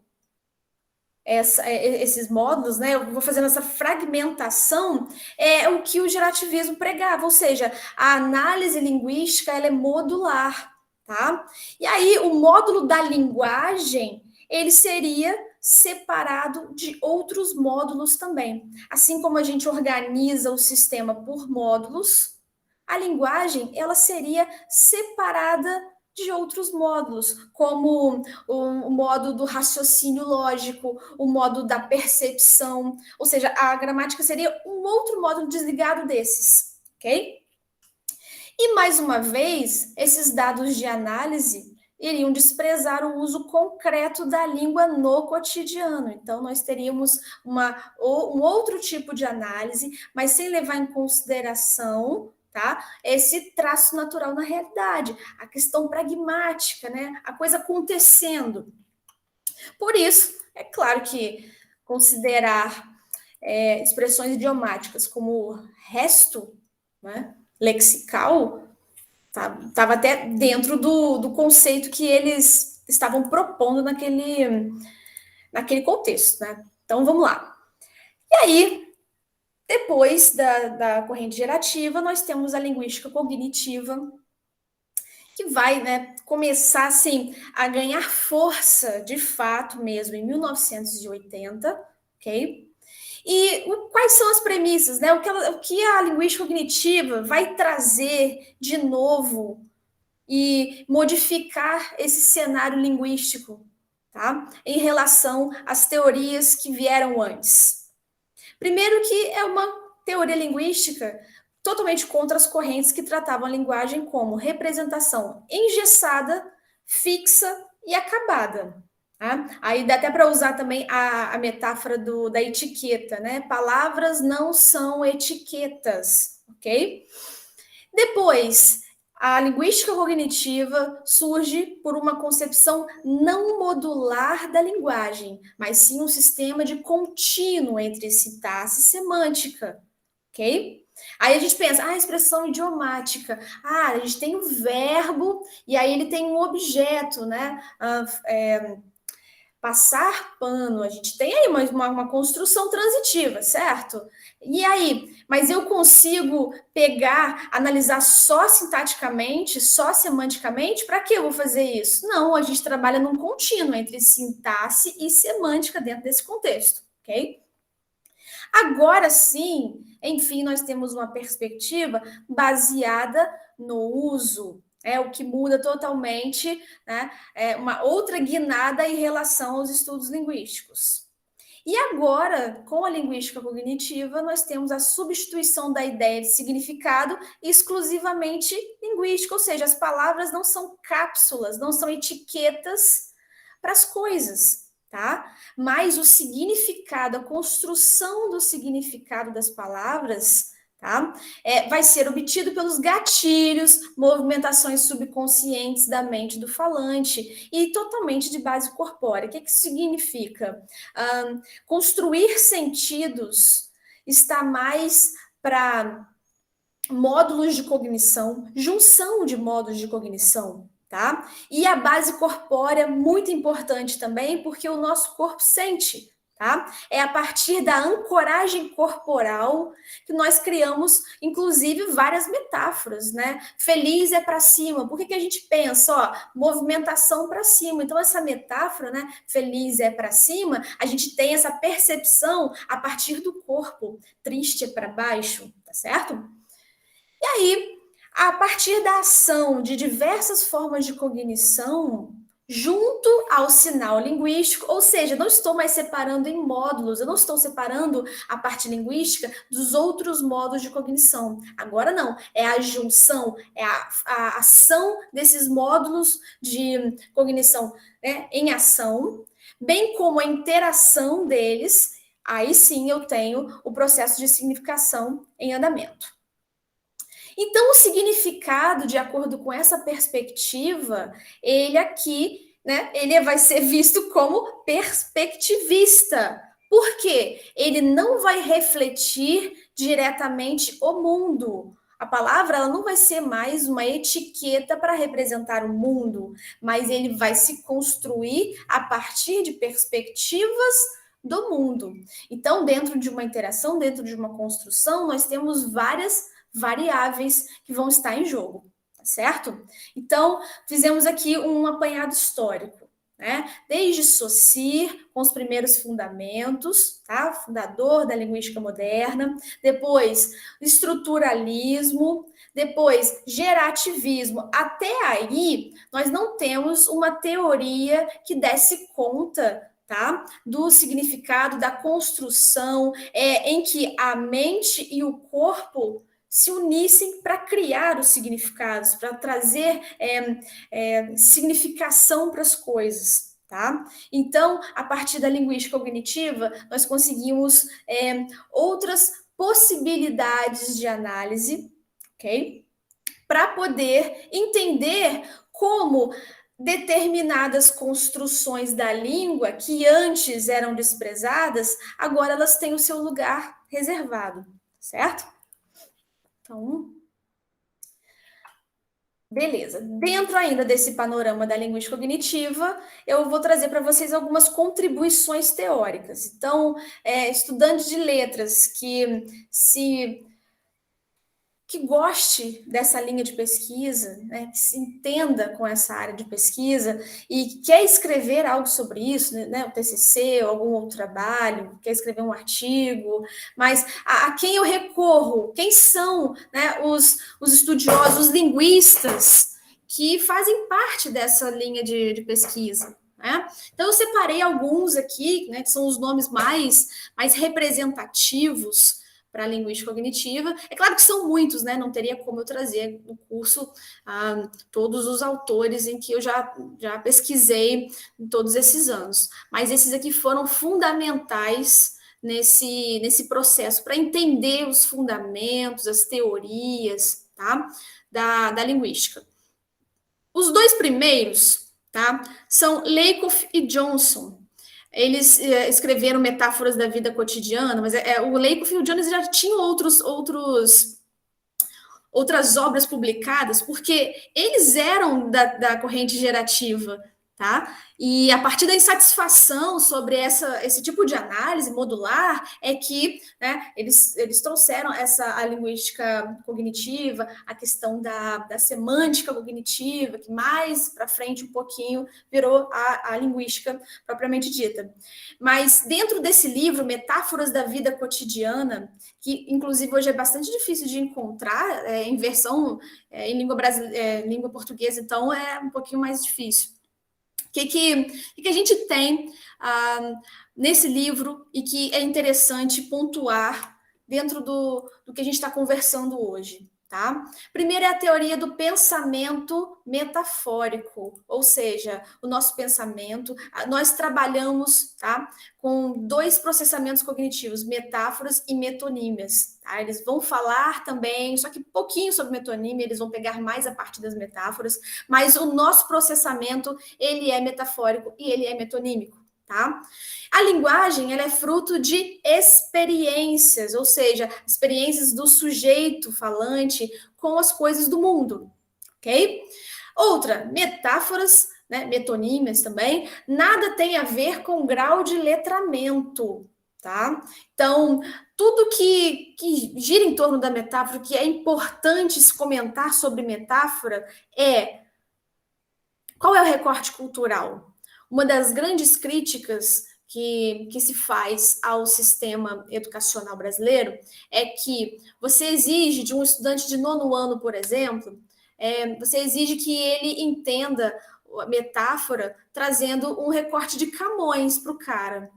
esses módulos, né? Eu vou fazendo essa fragmentação, é o que o gerativismo pregava, ou seja, a análise linguística ela é modular, tá? E aí o módulo da linguagem ele seria separado de outros módulos também. Assim como a gente organiza o sistema por módulos, a linguagem ela seria separada de outros módulos, como o modo do raciocínio lógico, o modo da percepção, ou seja, a gramática seria um outro módulo desligado desses, ok? E, mais uma vez, esses dados de análise iriam desprezar o uso concreto da língua no cotidiano. Então, nós teríamos um outro tipo de análise, mas sem levar em consideração, tá, esse traço natural na realidade, a questão pragmática, né, a coisa acontecendo. Por isso, é claro que considerar expressões idiomáticas como resto, né, lexical, estava até dentro do conceito que eles estavam propondo naquele contexto, né? Então, vamos lá. E aí, depois da corrente gerativa, nós temos a linguística cognitiva, que vai, né, começar, assim, a ganhar força, de fato mesmo, em 1980, ok? E quais são as premissas, né? O que a linguística cognitiva vai trazer de novo e modificar esse cenário linguístico, tá? Em relação às teorias que vieram antes. Primeiro que é uma teoria linguística totalmente contra as correntes que tratavam a linguagem como representação engessada, fixa e acabada. Tá? Aí dá até para usar também a metáfora da etiqueta, né? Palavras não são etiquetas, ok? Depois, a linguística cognitiva surge por uma concepção não modular da linguagem, mas sim um sistema de contínuo entre sintaxe e semântica, ok? Aí a gente pensa, expressão idiomática. A gente tem um verbo e aí ele tem um objeto, né? Passar pano, a gente tem aí uma construção transitiva, certo? E aí, mas eu consigo pegar, analisar só sintaticamente, só semanticamente? Para que eu vou fazer isso? Não, a gente trabalha num contínuo entre sintaxe e semântica dentro desse contexto, ok? Agora sim, enfim, nós temos uma perspectiva baseada no uso, o que muda totalmente, né? Uma outra guinada em relação aos estudos linguísticos. E agora, com a linguística cognitiva, nós temos a substituição da ideia de significado exclusivamente linguística, ou seja, as palavras não são cápsulas, não são etiquetas para as coisas, tá? Mas o significado, a construção do significado das palavras, tá? Vai ser obtido pelos gatilhos, movimentações subconscientes da mente do falante e totalmente de base corpórea. O que isso significa? Construir sentidos está mais para módulos de cognição, junção de módulos de cognição, tá? E a base corpórea é muito importante também, porque o nosso corpo sente, tá? É a partir da ancoragem corporal que nós criamos, inclusive, várias metáforas, né? Feliz é para cima. Por que a gente pensa, movimentação para cima? Então, essa metáfora, né? Feliz é para cima, a gente tem essa percepção a partir do corpo. Triste é para baixo, tá certo? E aí, a partir da ação de diversas formas de cognição, junto ao sinal linguístico, ou seja, não estou mais separando em módulos, eu não estou separando a parte linguística dos outros modos de cognição. Agora não, é a junção, é a ação desses módulos de cognição, né, em ação, bem como a interação deles, aí sim eu tenho o processo de significação em andamento. Então, o significado, de acordo com essa perspectiva, ele aqui, né, ele vai ser visto como perspectivista. Por quê? Ele não vai refletir diretamente o mundo. A palavra ela não vai ser mais uma etiqueta para representar o mundo, mas ele vai se construir a partir de perspectivas do mundo. Então, dentro de uma interação, dentro de uma construção, nós temos várias variáveis que vão estar em jogo, tá certo? Então, fizemos aqui um apanhado histórico. né? Desde Saussure, com os primeiros fundamentos, tá? Fundador da linguística moderna, depois estruturalismo, depois gerativismo. Até aí, nós não temos uma teoria que desse conta, tá? Do significado, da construção, em que a mente e o corpo se unissem para criar os significados, para trazer significação para as coisas. Tá? Então, a partir da linguística cognitiva, nós conseguimos outras possibilidades de análise, ok? Para poder entender como determinadas construções da língua que antes eram desprezadas, agora elas têm o seu lugar reservado, certo? Então, beleza. Dentro ainda desse panorama da linguística cognitiva, eu vou trazer para vocês algumas contribuições teóricas. Então, estudantes de letras que goste dessa linha de pesquisa, né, que se entenda com essa área de pesquisa e quer escrever algo sobre isso, né, o TCC ou algum outro trabalho, quer escrever um artigo, mas a quem eu recorro? Quem são, né, os estudiosos, os linguistas que fazem parte dessa linha de pesquisa? Né? Então, eu separei alguns aqui, né, que são os nomes mais representativos para a linguística cognitiva. É claro que são muitos, né? Não teria como eu trazer no curso todos os autores em que eu já pesquisei em todos esses anos. Mas esses aqui foram fundamentais nesse processo, para entender os fundamentos, as teorias, tá? Da linguística. Os dois primeiros, tá? São Lakoff e Johnson. Eles escreveram metáforas da vida cotidiana, mas o Lakoff e o Jones já tinham outras obras publicadas, porque eles eram da corrente gerativa, tá? E a partir da insatisfação sobre esse tipo de análise modular é que, né, eles trouxeram a linguística cognitiva, a questão da semântica cognitiva, que mais para frente um pouquinho virou a linguística propriamente dita. Mas dentro desse livro, Metáforas da Vida Cotidiana, que inclusive hoje é bastante difícil de encontrar em versão em língua portuguesa, então é um pouquinho mais difícil. O que a gente tem nesse livro e que é interessante pontuar dentro do que a gente está conversando hoje? Tá? Primeiro é a teoria do pensamento metafórico, ou seja, o nosso pensamento, nós trabalhamos, tá, com dois processamentos cognitivos, metáforas e metonímias. Tá? Eles vão falar também, só que pouquinho sobre metonímia, eles vão pegar mais a parte das metáforas, mas o nosso processamento, ele é metafórico e ele é metonímico. Tá? A linguagem ela é fruto de experiências, ou seja, experiências do sujeito falante com as coisas do mundo, ok? Outra, metáforas, né, metonímias também, nada tem a ver com grau de letramento, tá? Então, tudo que gira em torno da metáfora, que é importante se comentar sobre metáfora, qual é o recorte cultural? Uma das grandes críticas que se faz ao sistema educacional brasileiro é que você exige de um estudante de 9º ano, por exemplo, você exige que ele entenda a metáfora trazendo um recorte de Camões para o cara.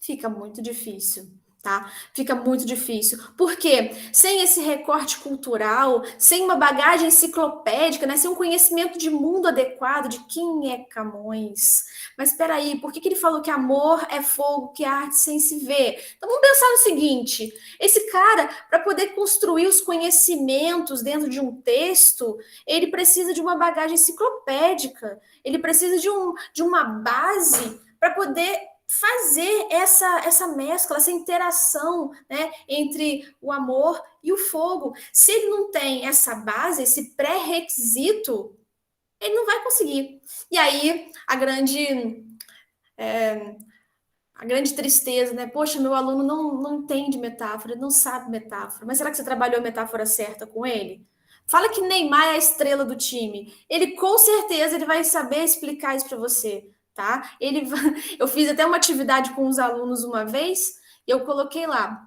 Fica muito difícil. Tá? Fica muito difícil. Porque sem esse recorte cultural, sem uma bagagem enciclopédica, né? Sem um conhecimento de mundo adequado de quem é Camões. Mas espera aí, por que ele falou que amor é fogo, que arte sem se ver? Então vamos pensar no seguinte: esse cara, para poder construir os conhecimentos dentro de um texto, ele precisa de uma bagagem enciclopédica, ele precisa de uma base para poder fazer essa mescla, essa interação, né, entre o amor e o fogo. Se ele não tem essa base, esse pré-requisito, ele não vai conseguir. E aí a grande tristeza, né? Poxa, meu aluno não entende metáfora, não sabe metáfora. Mas será que você trabalhou a metáfora certa com ele? Fala que Neymar é a estrela do time. Ele com certeza ele vai saber explicar isso para você, tá? Eu fiz até uma atividade com os alunos uma vez e eu coloquei lá: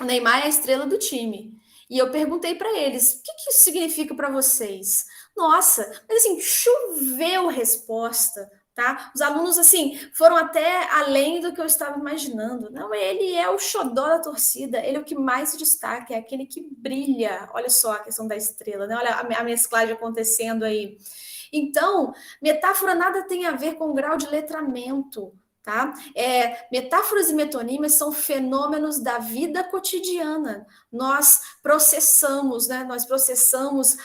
o Neymar é a estrela do time. E eu perguntei para eles: o que, que isso significa para vocês? Nossa, mas assim, choveu resposta, tá? Os alunos, assim, foram até além do que eu estava imaginando. Não, ele é o xodó da torcida, ele é o que mais se destaca, é aquele que brilha. Olha só a questão da estrela, né? Olha a mesclagem acontecendo aí. Então, metáfora nada tem a ver com grau de letramento, tá? Metáforas e metonímias são fenômenos da vida cotidiana. Nós processamos, né? Nós processamos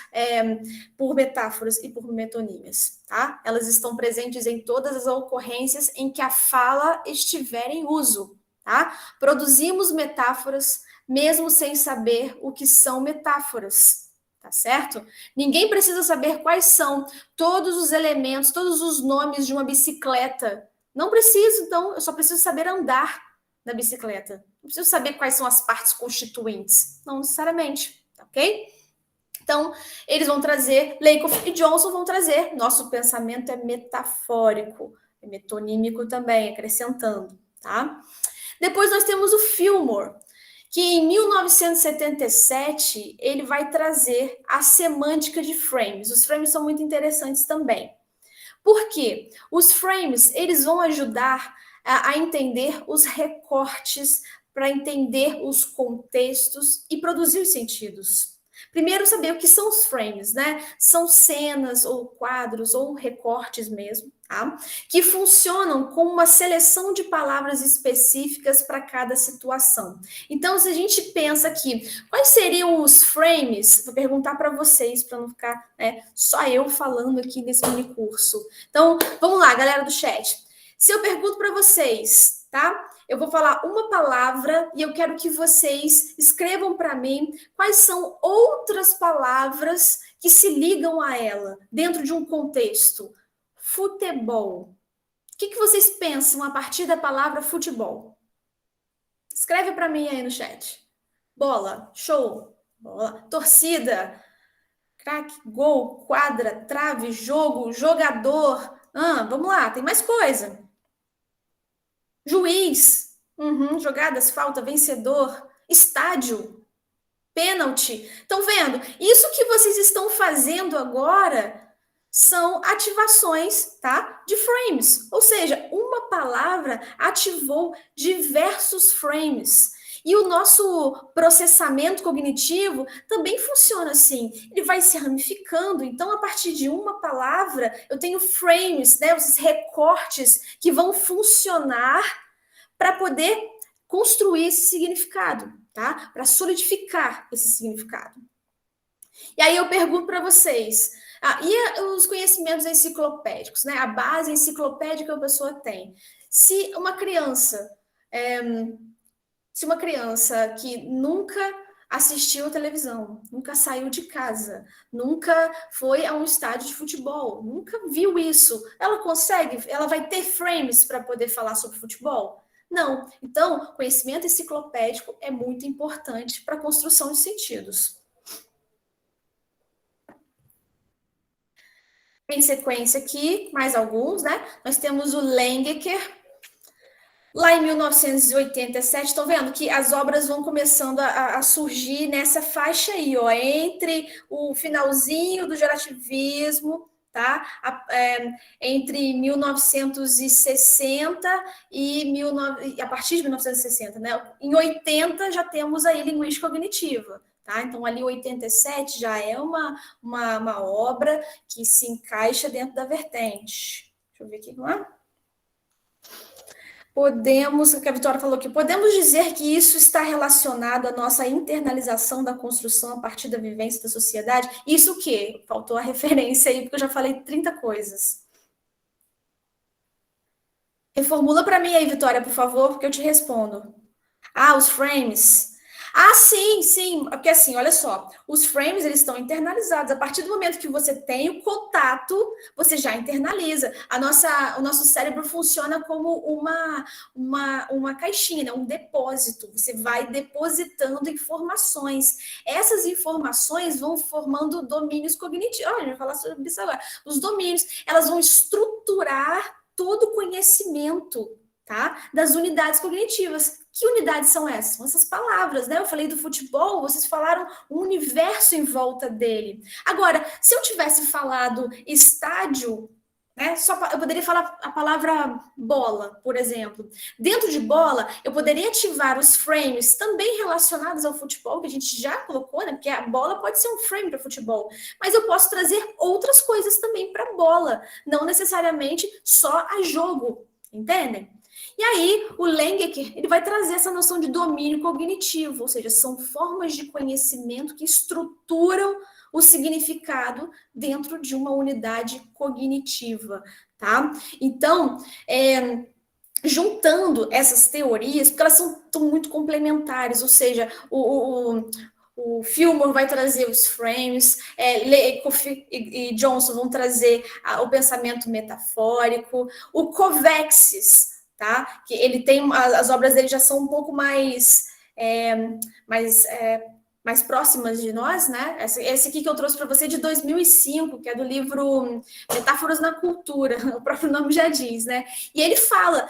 por metáforas e por metonímias, tá? Elas estão presentes em todas as ocorrências em que a fala estiver em uso, tá? Produzimos metáforas mesmo sem saber o que são metáforas. Tá certo? Ninguém precisa saber quais são todos os elementos, todos os nomes de uma bicicleta. Não preciso, então, eu só preciso saber andar na bicicleta. Não preciso saber quais são as partes constituintes. Não necessariamente, ok? Então, eles vão trazer, Lakoff e Johnson vão trazer, nosso pensamento é metafórico, é metonímico também, acrescentando, tá? Depois nós temos o Fillmore, que em 1977 ele vai trazer a semântica de frames. Os frames são muito interessantes também. Por quê? Os frames, eles vão ajudar a entender os recortes, para entender os contextos e produzir os sentidos. Primeiro, saber o que são os frames, né? São cenas ou quadros ou recortes mesmo, tá? Que funcionam como uma seleção de palavras específicas para cada situação. Então, se a gente pensa aqui, quais seriam os frames? Vou perguntar para vocês, para não ficar só eu falando aqui nesse mini curso. Então, vamos lá, galera do chat. Se eu pergunto para vocês, tá? Eu vou falar uma palavra e eu quero que vocês escrevam para mim quais são outras palavras que se ligam a ela dentro de um contexto. Futebol. O que vocês pensam a partir da palavra futebol? Escreve para mim aí no chat. Bola, show, bola, torcida, craque, gol, quadra, trave, jogo, jogador. Vamos lá, tem mais coisa. Juiz, jogadas, falta, vencedor, estádio, pênalti. Estão vendo? Isso que vocês estão fazendo agora são ativações, tá? De frames. Ou seja, uma palavra ativou diversos frames. E o nosso processamento cognitivo também funciona assim. Ele vai se ramificando. Então, a partir de uma palavra, eu tenho frames, né? Esses recortes que vão funcionar para poder construir esse significado, tá? Para solidificar esse significado. E aí eu pergunto para vocês, e os conhecimentos enciclopédicos, né? A base enciclopédica que a pessoa tem. Se uma criança que nunca assistiu televisão, nunca saiu de casa, nunca foi a um estádio de futebol, nunca viu isso, ela vai ter frames para poder falar sobre futebol? Não. Então, conhecimento enciclopédico é muito importante para a construção de sentidos. Em sequência aqui, mais alguns, né? Nós temos o Langecker. Lá em 1987, estão vendo que as obras vão começando a surgir nessa faixa aí, ó, entre o finalzinho do gerativismo, tá? Entre 1960 e a partir de 1960, né? Em 80 já temos aí linguística cognitiva. Tá? Então, ali 87 já é uma obra que se encaixa dentro da vertente. Deixa eu ver aqui, vamos lá. Que a Vitória falou aqui, podemos dizer que isso está relacionado à nossa internalização da construção a partir da vivência da sociedade? Isso o quê? Faltou a referência aí, porque eu já falei 30 coisas. Reformula para mim aí, Vitória, por favor, porque eu te respondo. Os frames. Ah, sim, sim. Porque assim, olha só, os frames eles estão internalizados. A partir do momento que você tem o contato, você já internaliza. O nosso cérebro funciona como uma caixinha, né? Um depósito. Você vai depositando informações. Essas informações vão formando domínios cognitivos. Olha, a gente vai falar sobre isso agora. Os domínios, elas vão estruturar todo o conhecimento, tá? Das unidades cognitivas. Que unidades são essas? São essas palavras, né? Eu falei do futebol, vocês falaram o universo em volta dele. Agora, se eu tivesse falado estádio, né? Eu poderia falar a palavra bola, por exemplo. Dentro de bola, eu poderia ativar os frames também relacionados ao futebol, que a gente já colocou, né? Porque a bola pode ser um frame para futebol, mas eu posso trazer outras coisas também para bola, não necessariamente só a jogo, entendem? E aí, o Lengeker, ele vai trazer essa noção de domínio cognitivo, ou seja, são formas de conhecimento que estruturam o significado dentro de uma unidade cognitiva, tá? Então, juntando essas teorias, porque elas são muito complementares, ou seja, o Fillmore vai trazer os frames, Leacock e Johnson vão trazer o pensamento metafórico, o Covexis, tá? Que ele tem as obras dele já são um pouco mais mais próximas de nós, né? Esse aqui que eu trouxe para você é de 2005, que é do livro Metáforas na Cultura, o próprio nome já diz, né? E ele fala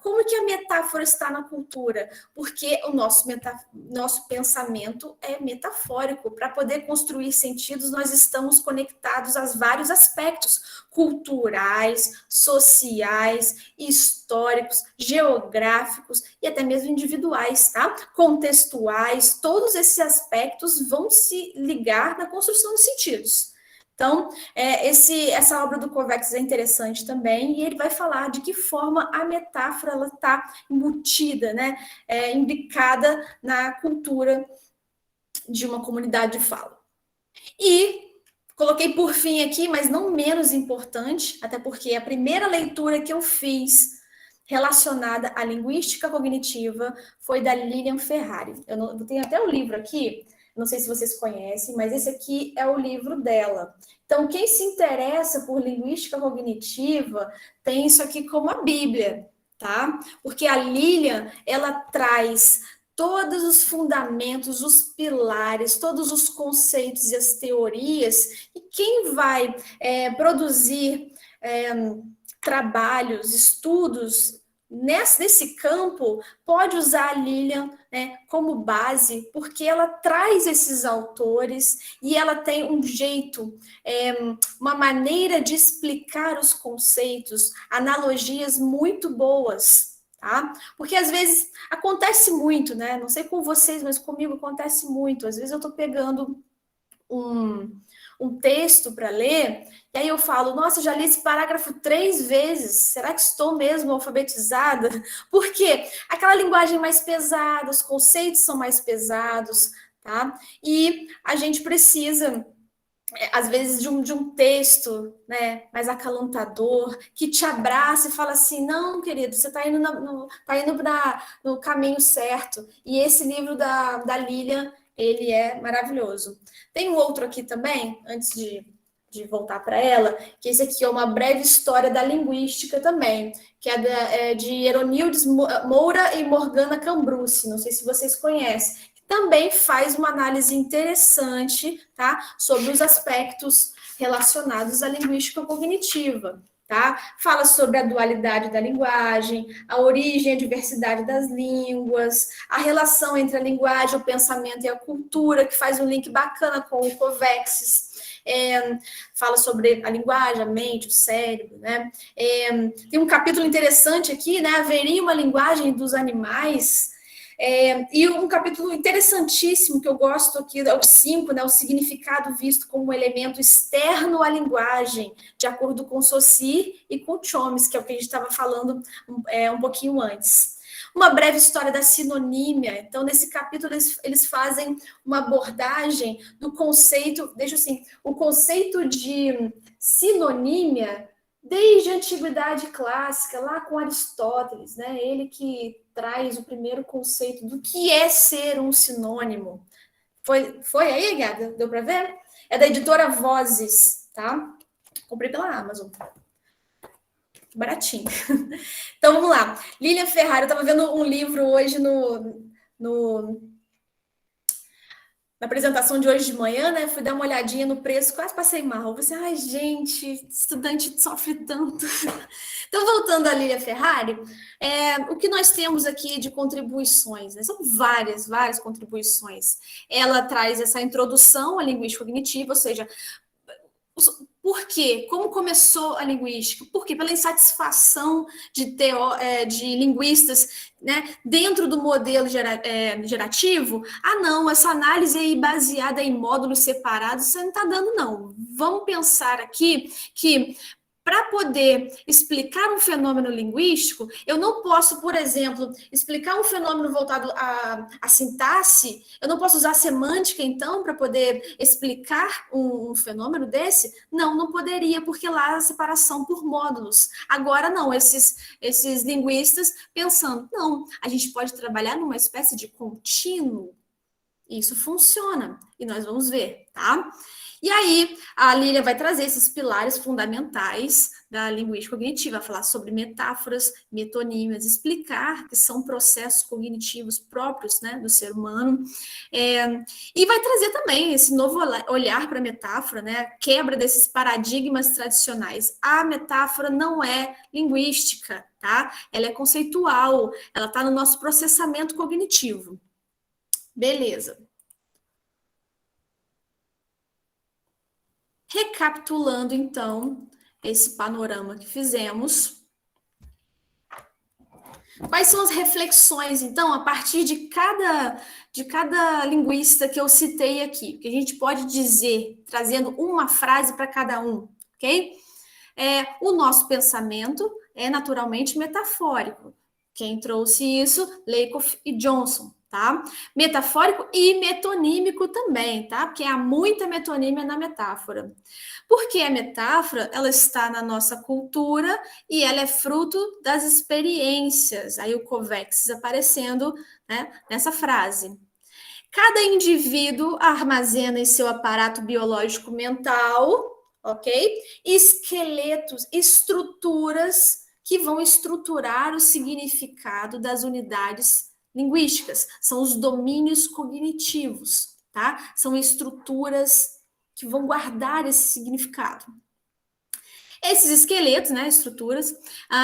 como que a metáfora está na cultura, porque o nosso pensamento é metafórico. Para poder construir sentidos, nós estamos conectados a vários aspectos culturais, sociais, históricos, geográficos e até mesmo individuais, tá? Contextuais, todos esses aspectos vão se ligar na construção dos sentidos. Então, essa obra do Covexis é interessante também, e ele vai falar de que forma a metáfora está embutida, né, imbricada na cultura de uma comunidade de fala. E coloquei por fim aqui, mas não menos importante, até porque a primeira leitura que eu fiz relacionada à linguística cognitiva foi da Lilian Ferrari. Eu tenho até o livro aqui, não sei se vocês conhecem, mas esse aqui é o livro dela. Então, quem se interessa por linguística cognitiva tem isso aqui como a Bíblia, tá? Porque a Lilian, ela traz todos os fundamentos, os pilares, todos os conceitos e as teorias, e quem vai produzir trabalhos, estudos nesse campo, pode usar a Lilian, né, como base, porque ela traz esses autores e ela tem um jeito, uma maneira de explicar os conceitos, analogias muito boas. Tá? Porque às vezes acontece muito, né? Não sei com vocês, mas comigo acontece muito. Às vezes eu estou pegando um texto para ler, e aí eu falo, nossa, já li esse parágrafo 3 vezes, será que estou mesmo alfabetizada? Porque aquela linguagem mais pesada, os conceitos são mais pesados, tá? E a gente precisa às vezes de um texto, né, mais acalentador, que te abraça e fala assim, não, querido, você está indo, no caminho certo. E esse livro da Lilian, ele é maravilhoso. Tem um outro aqui também, antes de voltar para ela, que esse aqui é uma breve história da linguística também, que é de Heronildes Moura e Morgana Cambrucci, não sei se vocês conhecem, também faz uma análise interessante, tá, sobre os aspectos relacionados à linguística cognitiva, tá? Fala sobre a dualidade da linguagem, a origem e a diversidade das línguas, a relação entre a linguagem, o pensamento e a cultura, que faz um link bacana com o Covexis. Fala sobre a linguagem, a mente, o cérebro, né? Tem um capítulo interessante aqui, né? Haveria uma linguagem dos animais. E um capítulo interessantíssimo que eu gosto aqui é o 5, né, o significado visto como um elemento externo à linguagem, de acordo com Saussure e com Chomsky, que é o que a gente estava falando um pouquinho antes. Uma breve história da sinonímia. Então, nesse capítulo, eles fazem uma abordagem do conceito, deixa assim, o conceito de sinonímia desde a antiguidade clássica, lá com Aristóteles, né? Ele que traz o primeiro conceito do que é ser um sinônimo. Foi aí, Gada? Deu para ver? É da editora Vozes, tá? Comprei pela Amazon. Baratinho. Então, vamos lá. Lilian Ferrari, eu estava vendo um livro hoje na apresentação de hoje de manhã, né? Fui dar uma olhadinha no preço, quase passei mal. Eu pensei, ai, gente, estudante sofre tanto. Então, voltando à Lilian Ferrari, o que nós temos aqui de contribuições, né? São várias contribuições. Ela traz essa introdução à linguística cognitiva, ou seja, por quê? Como começou a linguística? Por quê? Pela insatisfação de linguistas, né, dentro do modelo gerativo. Ah, não, essa análise aí baseada em módulos separados, você não está dando, não. Vamos pensar aqui que para poder explicar um fenômeno linguístico, eu não posso, por exemplo, explicar um fenômeno voltado à sintaxe, eu não posso usar a semântica, então, para poder explicar um fenômeno desse? Não, não poderia, porque lá a separação por módulos. Agora, não, esses linguistas pensando, não, a gente pode trabalhar numa espécie de contínuo. Isso funciona, e nós vamos ver, tá? E aí, a Lília vai trazer esses pilares fundamentais da linguística cognitiva, falar sobre metáforas, metonímias, explicar que são processos cognitivos próprios, né, do ser humano, e vai trazer também esse novo olhar para a metáfora, né, quebra desses paradigmas tradicionais. A metáfora não é linguística, tá? Ela é conceitual, ela está no nosso processamento cognitivo. Beleza. Recapitulando, então, esse panorama que fizemos. Quais são as reflexões, então, a partir de cada linguista que eu citei aqui? Que a gente pode dizer, trazendo uma frase para cada um, ok? O nosso pensamento é naturalmente metafórico. Quem trouxe isso? Lakoff e Johnson. Tá? Metafórico e metonímico também, tá? Porque há muita metonímia na metáfora. Porque a metáfora, ela está na nossa cultura e ela é fruto das experiências. Aí o Covaxis aparecendo, né, nessa frase. Cada indivíduo armazena em seu aparato biológico mental, ok? Esqueletos, estruturas que vão estruturar o significado das unidades linguísticas, são os domínios cognitivos, tá? São estruturas que vão guardar esse significado. Esses esqueletos, né, estruturas,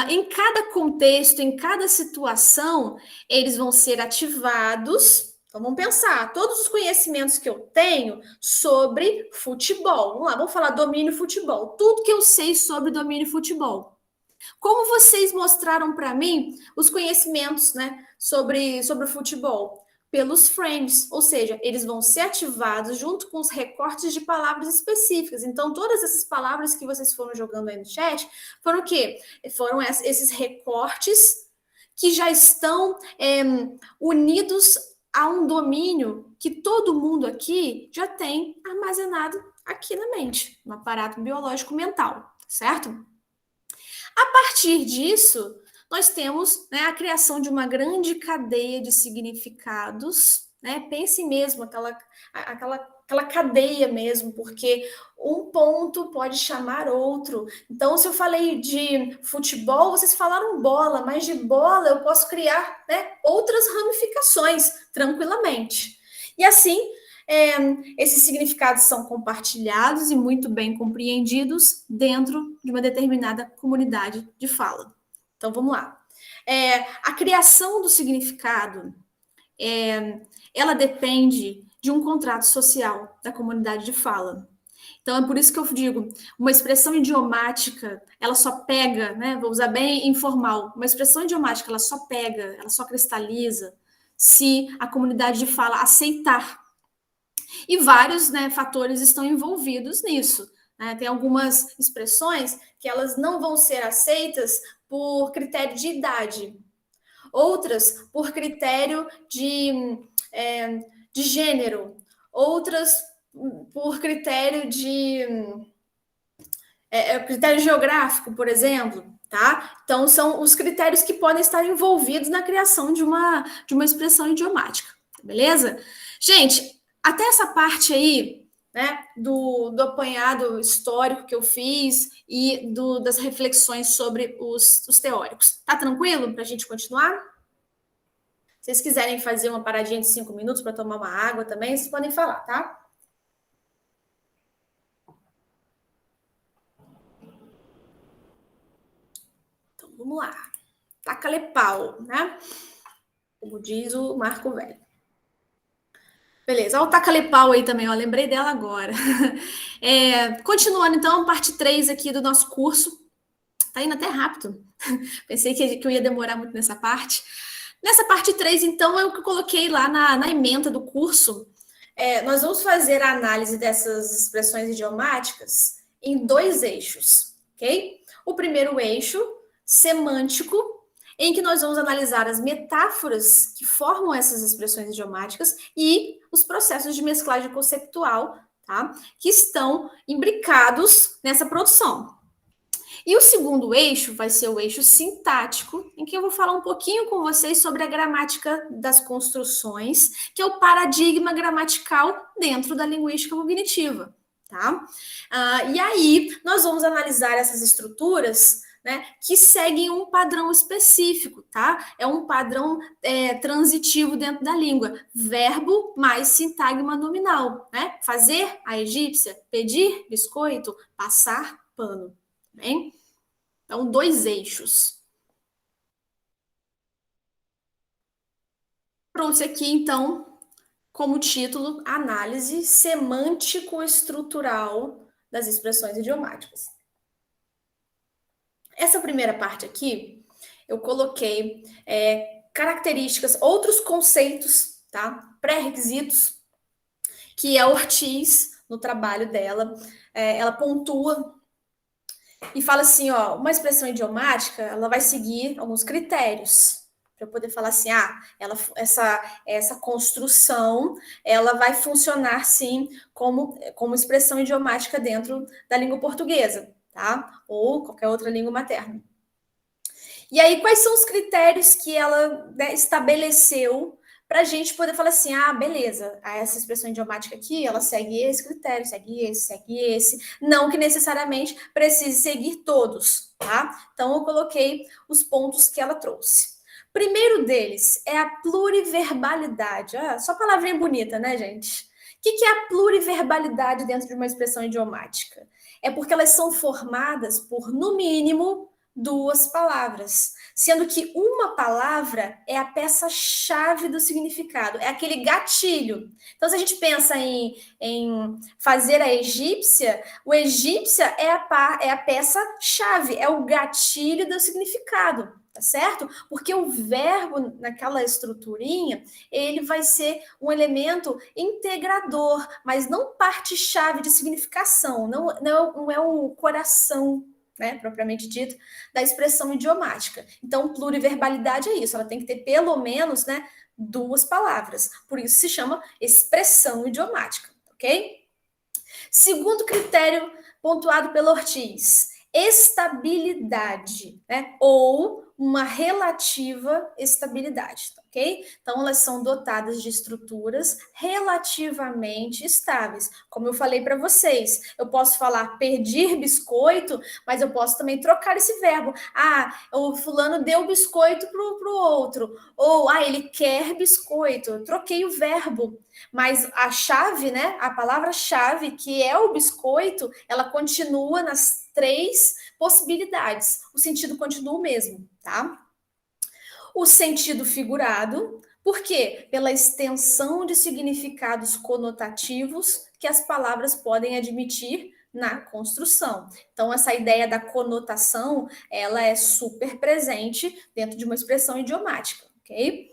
em cada contexto, em cada situação, eles vão ser ativados. Então, vamos pensar, todos os conhecimentos que eu tenho sobre futebol. Vamos lá, vamos falar domínio futebol. Tudo que eu sei sobre domínio futebol. Como vocês mostraram para mim os conhecimentos, né, sobre o futebol? Pelos frames, ou seja, eles vão ser ativados junto com os recortes de palavras específicas. Então, todas essas palavras que vocês foram jogando aí no chat foram o quê? Foram esses recortes que já estão unidos a um domínio que todo mundo aqui já tem armazenado aqui na mente, no aparato biológico mental, certo? A partir disso, nós temos, né, a criação de uma grande cadeia de significados, né? Pense mesmo, aquela cadeia mesmo, porque um ponto pode chamar outro. Então, se eu falei de futebol, vocês falaram bola, mas de bola eu posso criar, né, outras ramificações tranquilamente. E assim, esses significados são compartilhados e muito bem compreendidos dentro de uma determinada comunidade de fala. Então, vamos lá. A criação do significado, ela depende de um contrato social da comunidade de fala. Então, é por isso que eu digo, uma expressão idiomática, ela só pega, né? Vou usar bem informal, uma expressão idiomática, ela só pega, ela só cristaliza se a comunidade de fala aceitar. E vários, né, fatores estão envolvidos nisso. Né? Tem algumas expressões que elas não vão ser aceitas por critério de idade, outras por critério de gênero, outras por critério critério geográfico, por exemplo. tá? Então, são os critérios que podem estar envolvidos na criação de uma expressão idiomática, beleza? Gente, até essa parte aí, né, do apanhado histórico que eu fiz e das reflexões sobre os teóricos. Tá tranquilo para a gente continuar? Se vocês quiserem fazer uma paradinha de 5 minutos para tomar uma água também, vocês podem falar, tá? Então, vamos lá. Taca-lhe pau, né? Como diz o Marco Velho. Beleza, olha o taca-lhe pau aí também, ó. Lembrei dela agora. Continuando, então, parte 3 aqui do nosso curso. Tá indo até rápido. Pensei que eu ia demorar muito nessa parte. Nessa parte 3, então, eu coloquei lá na ementa do curso. Nós vamos fazer a análise dessas expressões idiomáticas em 2 eixos, ok? O primeiro eixo, semântico, em que nós vamos analisar as metáforas que formam essas expressões idiomáticas e os processos de mesclagem conceptual, tá? Que estão imbricados nessa produção. E o segundo eixo vai ser o eixo sintático, em que eu vou falar um pouquinho com vocês sobre a gramática das construções, que é o paradigma gramatical dentro da linguística cognitiva, tá? E aí nós vamos analisar essas estruturas, né, que seguem um padrão específico, tá? É um padrão transitivo dentro da língua. Verbo mais sintagma nominal, né? Fazer a egípcia, pedir biscoito, passar pano. Bem? Então, 2 eixos. Trouxe aqui, então, como título, análise semântico-estrutural das expressões idiomáticas. Essa primeira parte aqui, eu coloquei características, outros conceitos, tá? Pré-requisitos, que a Ortiz, no trabalho dela, ela pontua e fala assim, ó, uma expressão idiomática, ela vai seguir alguns critérios para poder falar assim, essa construção, ela vai funcionar sim como expressão idiomática dentro da língua portuguesa, tá? Ou qualquer outra língua materna. E aí, quais são os critérios que ela, né, estabeleceu para a gente poder falar assim, beleza, essa expressão idiomática aqui, ela segue esse critério, segue esse, não que necessariamente precise seguir todos, tá? Então, eu coloquei os pontos que ela trouxe. Primeiro deles é a pluriverbalidade. Só palavrinha bonita, né, gente? O que é a pluriverbalidade dentro de uma expressão idiomática? É porque elas são formadas por, no mínimo, 2 palavras, sendo que uma palavra é a peça-chave do significado, é aquele gatilho. Então, se a gente pensa em fazer a egípcia, o egípcia é a peça-chave, é o gatilho do significado, tá certo? Porque o verbo, naquela estruturinha, ele vai ser um elemento integrador, mas não parte-chave de significação, não é o coração, né, propriamente dito, da expressão idiomática. Então, pluriverbalidade é isso, ela tem que ter pelo menos, né, 2 palavras. Por isso se chama expressão idiomática, ok? Segundo critério pontuado pela Ortiz, estabilidade, né, ou uma relativa estabilidade, ok? Então, elas são dotadas de estruturas relativamente estáveis. Como eu falei para vocês, eu posso falar pedir biscoito, mas eu posso também trocar esse verbo. O fulano deu biscoito para o outro. Ou, ele quer biscoito. Eu troquei o verbo. Mas a chave, né, a palavra-chave, que é o biscoito, ela continua nas 3 possibilidades. O sentido continua o mesmo, tá? O sentido figurado, por quê? Pela extensão de significados conotativos que as palavras podem admitir na construção. Então, essa ideia da conotação, ela é super presente dentro de uma expressão idiomática, ok?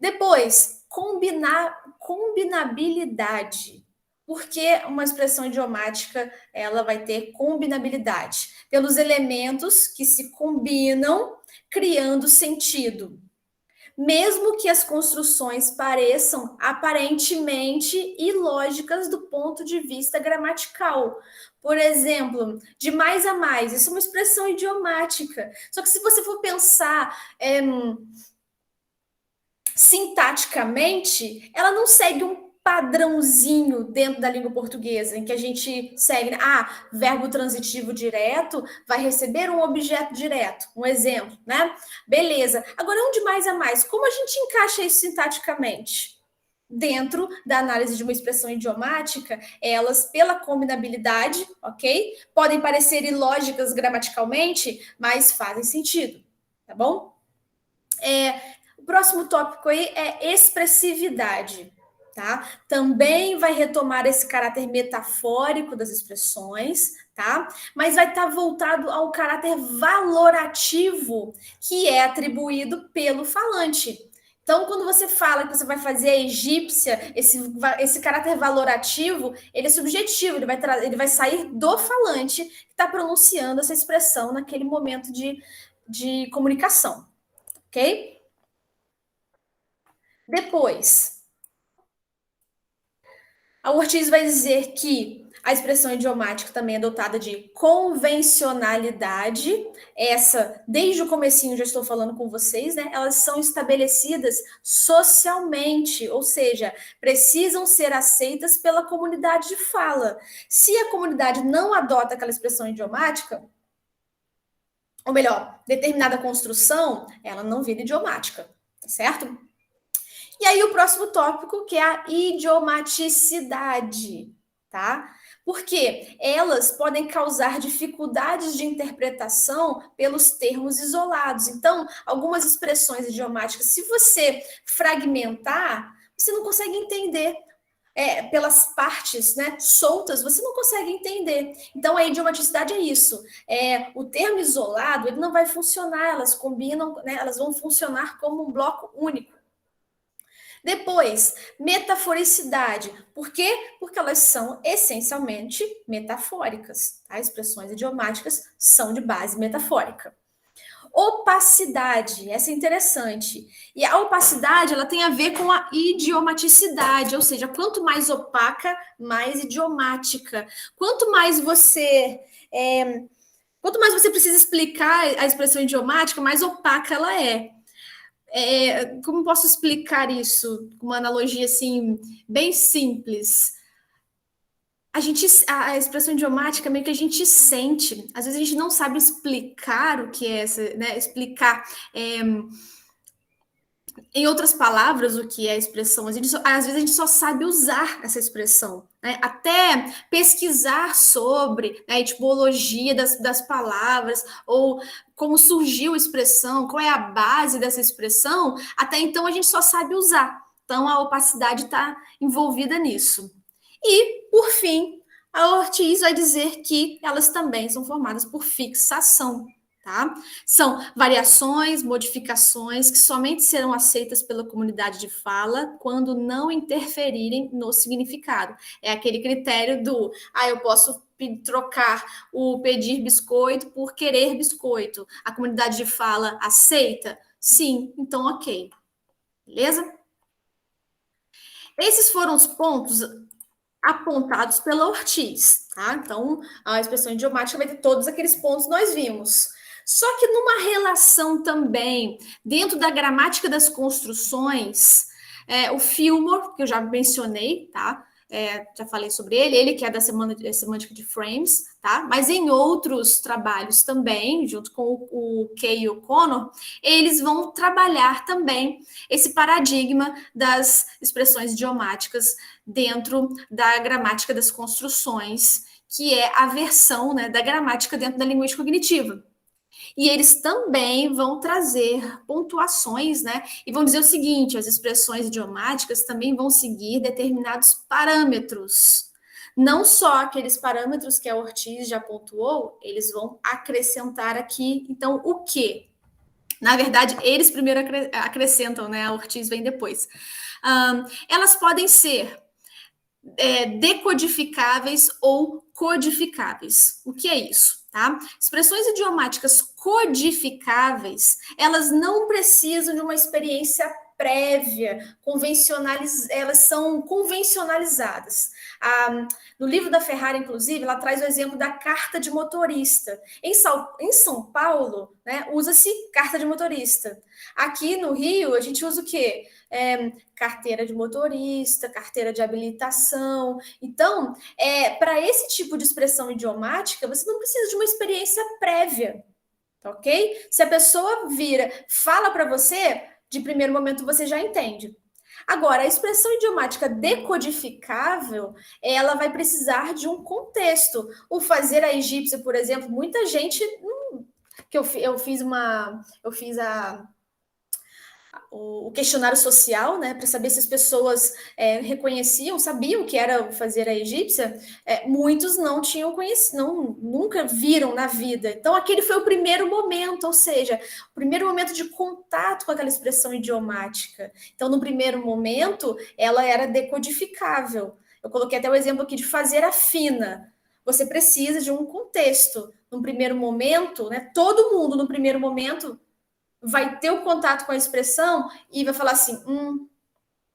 Depois, combinabilidade. Por que uma expressão idiomática ela vai ter combinabilidade? Pelos elementos que se combinam, criando sentido. mesmo que as construções pareçam aparentemente ilógicas do ponto de vista gramatical. Por exemplo, de mais a mais, isso é uma expressão idiomática. Só que se você for pensar sintaticamente, ela não segue um padrãozinho dentro da língua portuguesa, em que a gente segue, verbo transitivo direto vai receber um objeto direto, um exemplo, né? Beleza. Agora, onde mais a mais? Como a gente encaixa isso sintaticamente? Dentro da análise de uma expressão idiomática, elas, pela combinabilidade, ok? Podem parecer ilógicas gramaticalmente, mas fazem sentido, tá bom? O próximo tópico aí é expressividade, tá? Também vai retomar esse caráter metafórico das expressões, tá? Mas vai estar voltado ao caráter valorativo que é atribuído pelo falante. Então, quando você fala que você vai fazer a egípcia, esse caráter valorativo, ele é subjetivo, ele vai sair do falante que está pronunciando essa expressão naquele momento de comunicação, ok? Depois, a Ortiz vai dizer que a expressão idiomática também é dotada de convencionalidade. Essa, desde o comecinho já estou falando com vocês, né? Elas são estabelecidas socialmente, ou seja, precisam ser aceitas pela comunidade de fala. Se a comunidade não adota aquela expressão idiomática, ou melhor, determinada construção, ela não vira idiomática, tá certo? E aí o próximo tópico, que é a idiomaticidade, tá? Porque elas podem causar dificuldades de interpretação pelos termos isolados. Então, algumas expressões idiomáticas, se você fragmentar, você não consegue entender. Pelas partes, né, soltas, você não consegue entender. Então, a idiomaticidade é isso. O termo isolado, ele não vai funcionar, elas combinam, né, elas vão funcionar como um bloco único. Depois, metaforicidade. Por quê? Porque elas são essencialmente metafóricas. Tá? Expressões idiomáticas são de base metafórica. Opacidade, essa é interessante. E a opacidade, ela tem a ver com a idiomaticidade, ou seja, quanto mais opaca, mais idiomática. Quanto mais você precisa explicar a expressão idiomática, mais opaca ela é. Como posso explicar isso com uma analogia assim bem simples? A expressão idiomática meio que a gente sente. Às vezes a gente não sabe explicar o que é essa, né? Explicar em outras palavras o que é a expressão. Às vezes a gente só sabe usar essa expressão, né? Até pesquisar sobre, né, a etimologia das palavras ou como surgiu a expressão, qual é a base dessa expressão, até então a gente só sabe usar. Então a opacidade está envolvida nisso. E, por fim, a Ortiz vai dizer que elas também são formadas por fixação. Tá? São variações, modificações que somente serão aceitas pela comunidade de fala quando não interferirem no significado. É aquele critério do, eu posso trocar o pedir biscoito por querer biscoito. A comunidade de fala aceita? Sim, então ok. Beleza? Esses foram os pontos apontados pela Ortiz, tá? Então, a expressão idiomática vai ter todos aqueles pontos que nós vimos. Só que numa relação também, dentro da gramática das construções, o Fillmore, que eu já mencionei, tá? Já falei sobre ele que é da semântica de frames, tá? Mas em outros trabalhos também, junto com o Kay e o Connor, eles vão trabalhar também esse paradigma das expressões idiomáticas dentro da gramática das construções, que é a versão, né, da gramática dentro da linguística cognitiva. E eles também vão trazer pontuações, né? E vão dizer o seguinte: as expressões idiomáticas também vão seguir determinados parâmetros. Não só aqueles parâmetros que a Ortiz já pontuou, eles vão acrescentar aqui. Então, o quê? Na verdade, eles primeiro acrescentam, né? A Ortiz vem depois. Elas podem ser decodificáveis ou codificáveis. O que é isso? tá? Expressões idiomáticas codificáveis, elas não precisam de uma experiência prévia, elas são convencionalizadas. No livro da Ferrari, inclusive, ela traz o exemplo da carta de motorista. Em São Paulo, né, usa-se carta de motorista. Aqui no Rio, a gente usa o quê? Carteira de motorista, carteira de habilitação. Então, para esse tipo de expressão idiomática, você não precisa de uma experiência prévia, tá ok? Se a pessoa fala para você, de primeiro momento você já entende. Agora, a expressão idiomática decodificável, ela vai precisar de um contexto. O fazer a egípcia, por exemplo, muita gente que eu fiz o questionário social, né, para saber se as pessoas sabiam que era fazer a egípcia, muitos não tinham conhecido, nunca viram na vida. Então, aquele foi o primeiro momento, ou seja, o primeiro momento de contato com aquela expressão idiomática. Então, no primeiro momento, ela era decodificável. Eu coloquei até o exemplo aqui de fazer a fina. Você precisa de um contexto. No primeiro momento, né, todo mundo, no primeiro momento, vai ter o contato com a expressão e vai falar assim,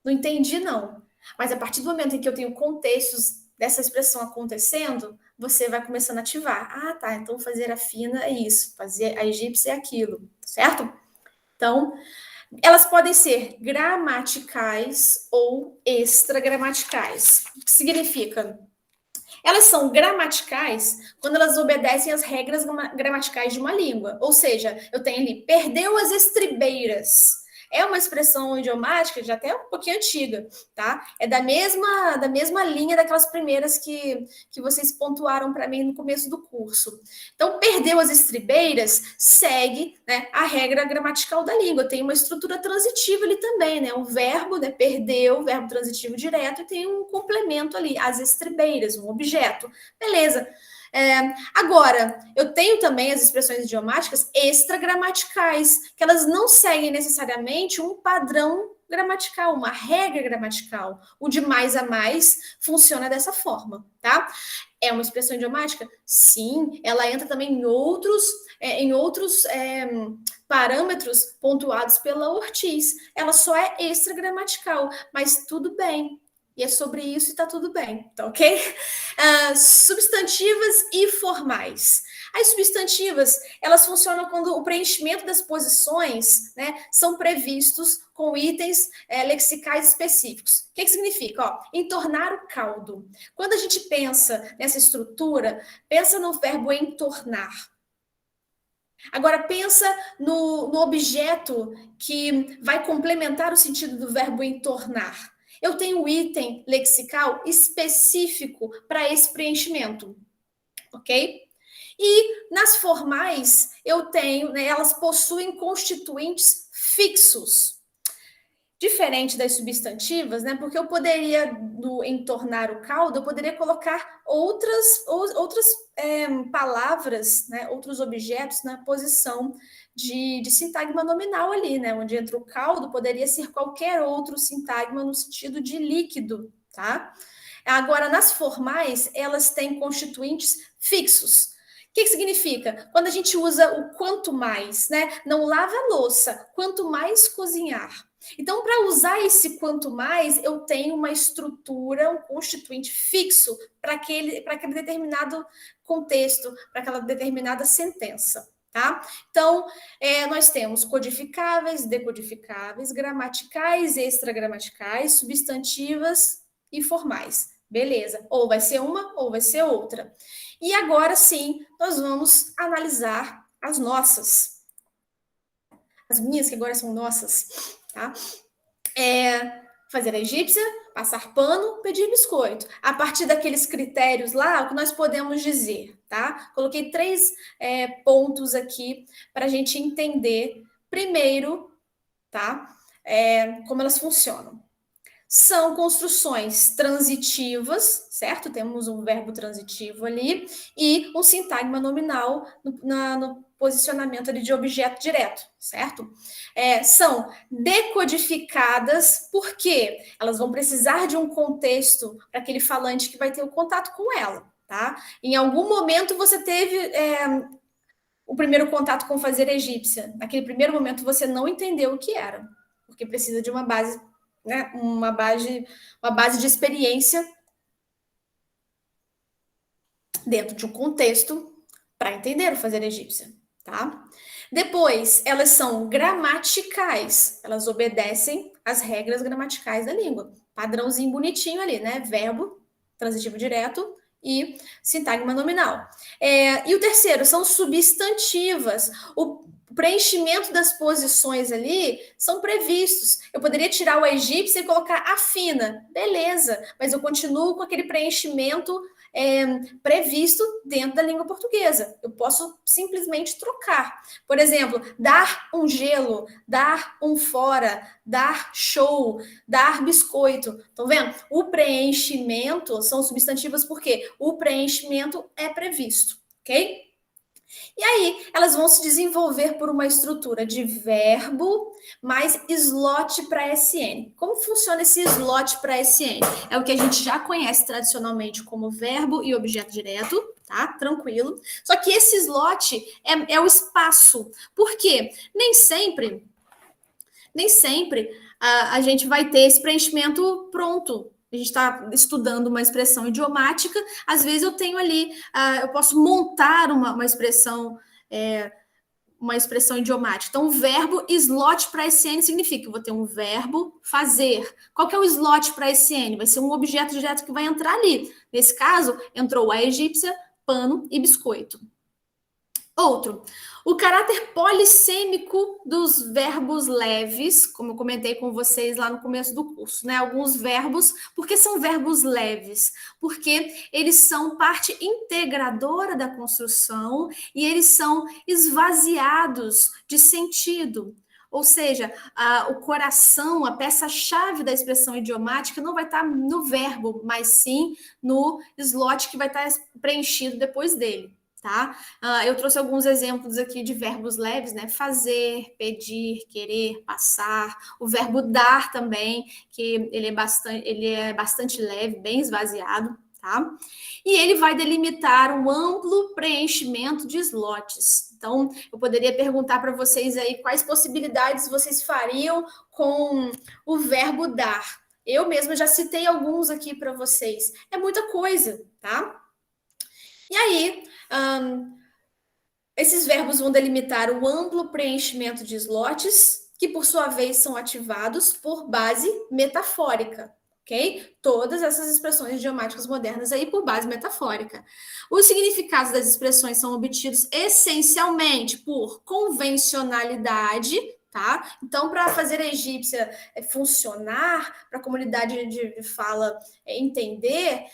não entendi não. Mas a partir do momento em que eu tenho contextos dessa expressão acontecendo, você vai começando a ativar. Ah, tá, então fazer a fina é isso, fazer a egípcia é aquilo, certo? Então, elas podem ser gramaticais ou extragramaticais. O que significa? Elas são gramaticais quando elas obedecem às regras gramaticais de uma língua. Ou seja, eu tenho ali, perdeu as estribeiras. É uma expressão idiomática, já até um pouquinho antiga, tá? É da mesma linha daquelas primeiras que vocês pontuaram para mim no começo do curso. Então, perdeu as estribeiras, segue, né, a regra gramatical da língua. Tem uma estrutura transitiva ali também, né? Um verbo, né, perdeu, verbo transitivo direto, e tem um complemento ali, as estribeiras, um objeto. Beleza. Agora, eu tenho também as expressões idiomáticas extragramaticais, que elas não seguem necessariamente um padrão gramatical, uma regra gramatical. O de mais a mais funciona dessa forma, tá? É uma expressão idiomática? Sim, ela entra também em outros parâmetros pontuados pela Ortiz. Ela só é extragramatical, mas tudo bem. E é sobre isso e tá tudo bem, tá ok? Substantivas e formais. As substantivas, elas funcionam quando o preenchimento das posições, né, são previstos com itens lexicais específicos. O que significa? Ó, entornar o caldo. Quando a gente pensa nessa estrutura, pensa no verbo entornar. Agora, pensa no objeto que vai complementar o sentido do verbo entornar. Eu tenho um item lexical específico para esse preenchimento, ok? E nas formais, eu tenho, né, elas possuem constituintes fixos. Diferente das substantivas, né? Porque eu poderia, no entornar o caldo, eu poderia colocar outras palavras, né? Outros objetos na posição de sintagma nominal ali, né? Onde entra o caldo, poderia ser qualquer outro sintagma no sentido de líquido, tá? Agora, nas formais, elas têm constituintes fixos. O que significa? Quando a gente usa o quanto mais, né? Não lava a louça, quanto mais cozinhar. Então, para usar esse quanto mais, eu tenho uma estrutura, um constituinte fixo para aquele determinado contexto, para aquela determinada sentença, tá? Então, nós temos codificáveis, decodificáveis, gramaticais, extragramaticais, substantivas e formais. Beleza, ou vai ser uma ou vai ser outra. E agora sim, nós vamos analisar as nossas. As minhas, que agora são nossas, tá? Fazer a egípcia, passar pano, pedir biscoito. A partir daqueles critérios lá, o que nós podemos dizer, tá? Coloquei 3 pontos aqui para a gente entender primeiro, tá? Como elas funcionam. São construções transitivas, certo? Temos um verbo transitivo ali e um sintagma nominal no posicionamento ali de objeto direto, certo? São decodificadas porque elas vão precisar de um contexto para aquele falante que vai ter o contato com ela, tá? Em algum momento você teve o primeiro contato com fazer egípcia. Naquele primeiro momento você não entendeu o que era, porque precisa de uma base, né? Uma base de experiência dentro de um contexto para entender o fazer egípcia, tá? Depois, elas são gramaticais, elas obedecem às regras gramaticais da língua. Padrãozinho bonitinho ali, né? Verbo, transitivo direto e sintagma nominal. E o terceiro são substantivas. O preenchimento das posições ali são previstos. Eu poderia tirar o egípcio e colocar a fina, beleza, mas eu continuo com aquele preenchimento previsto dentro da língua portuguesa. Eu posso simplesmente trocar. Por exemplo, dar um gelo, dar um fora, dar show, dar biscoito. Estão vendo? O preenchimento são substantivos porque o preenchimento é previsto, ok? E aí, elas vão se desenvolver por uma estrutura de verbo mais slot para SN. Como funciona esse slot para SN? É o que a gente já conhece tradicionalmente como verbo e objeto direto, tá? Tranquilo. Só que esse slot é o espaço. Por quê? Nem sempre a gente vai ter esse preenchimento pronto. A gente está estudando uma expressão idiomática, às vezes eu tenho ali, eu posso montar uma expressão idiomática. Então, o verbo slot para SN significa que eu vou ter um verbo fazer. Qual que é o slot para SN? Vai ser um objeto direto que vai entrar ali. Nesse caso, entrou a egípcia, pano e biscoito. Outro, o caráter polissêmico dos verbos leves, como eu comentei com vocês lá no começo do curso, né? Alguns verbos, por que são verbos leves? Porque eles são parte integradora da construção e eles são esvaziados de sentido. Ou seja, o coração, a peça-chave da expressão idiomática não vai estar no verbo, mas sim no slot que vai estar preenchido depois dele. Tá? Eu trouxe alguns exemplos aqui de verbos leves, né? Fazer, pedir, querer, passar. O verbo dar também, que ele é bastante leve, bem esvaziado, tá? E ele vai delimitar um amplo preenchimento de slots. Então, eu poderia perguntar para vocês aí quais possibilidades vocês fariam com o verbo dar. Eu mesma já citei alguns aqui para vocês. É muita coisa, tá? E aí, esses verbos vão delimitar o amplo preenchimento de slots, que por sua vez são ativados por base metafórica, ok? Todas essas expressões idiomáticas modernas aí por base metafórica. Os significados das expressões são obtidos essencialmente por convencionalidade, tá? Então, para fazer a egípcia funcionar, para a comunidade de fala entender,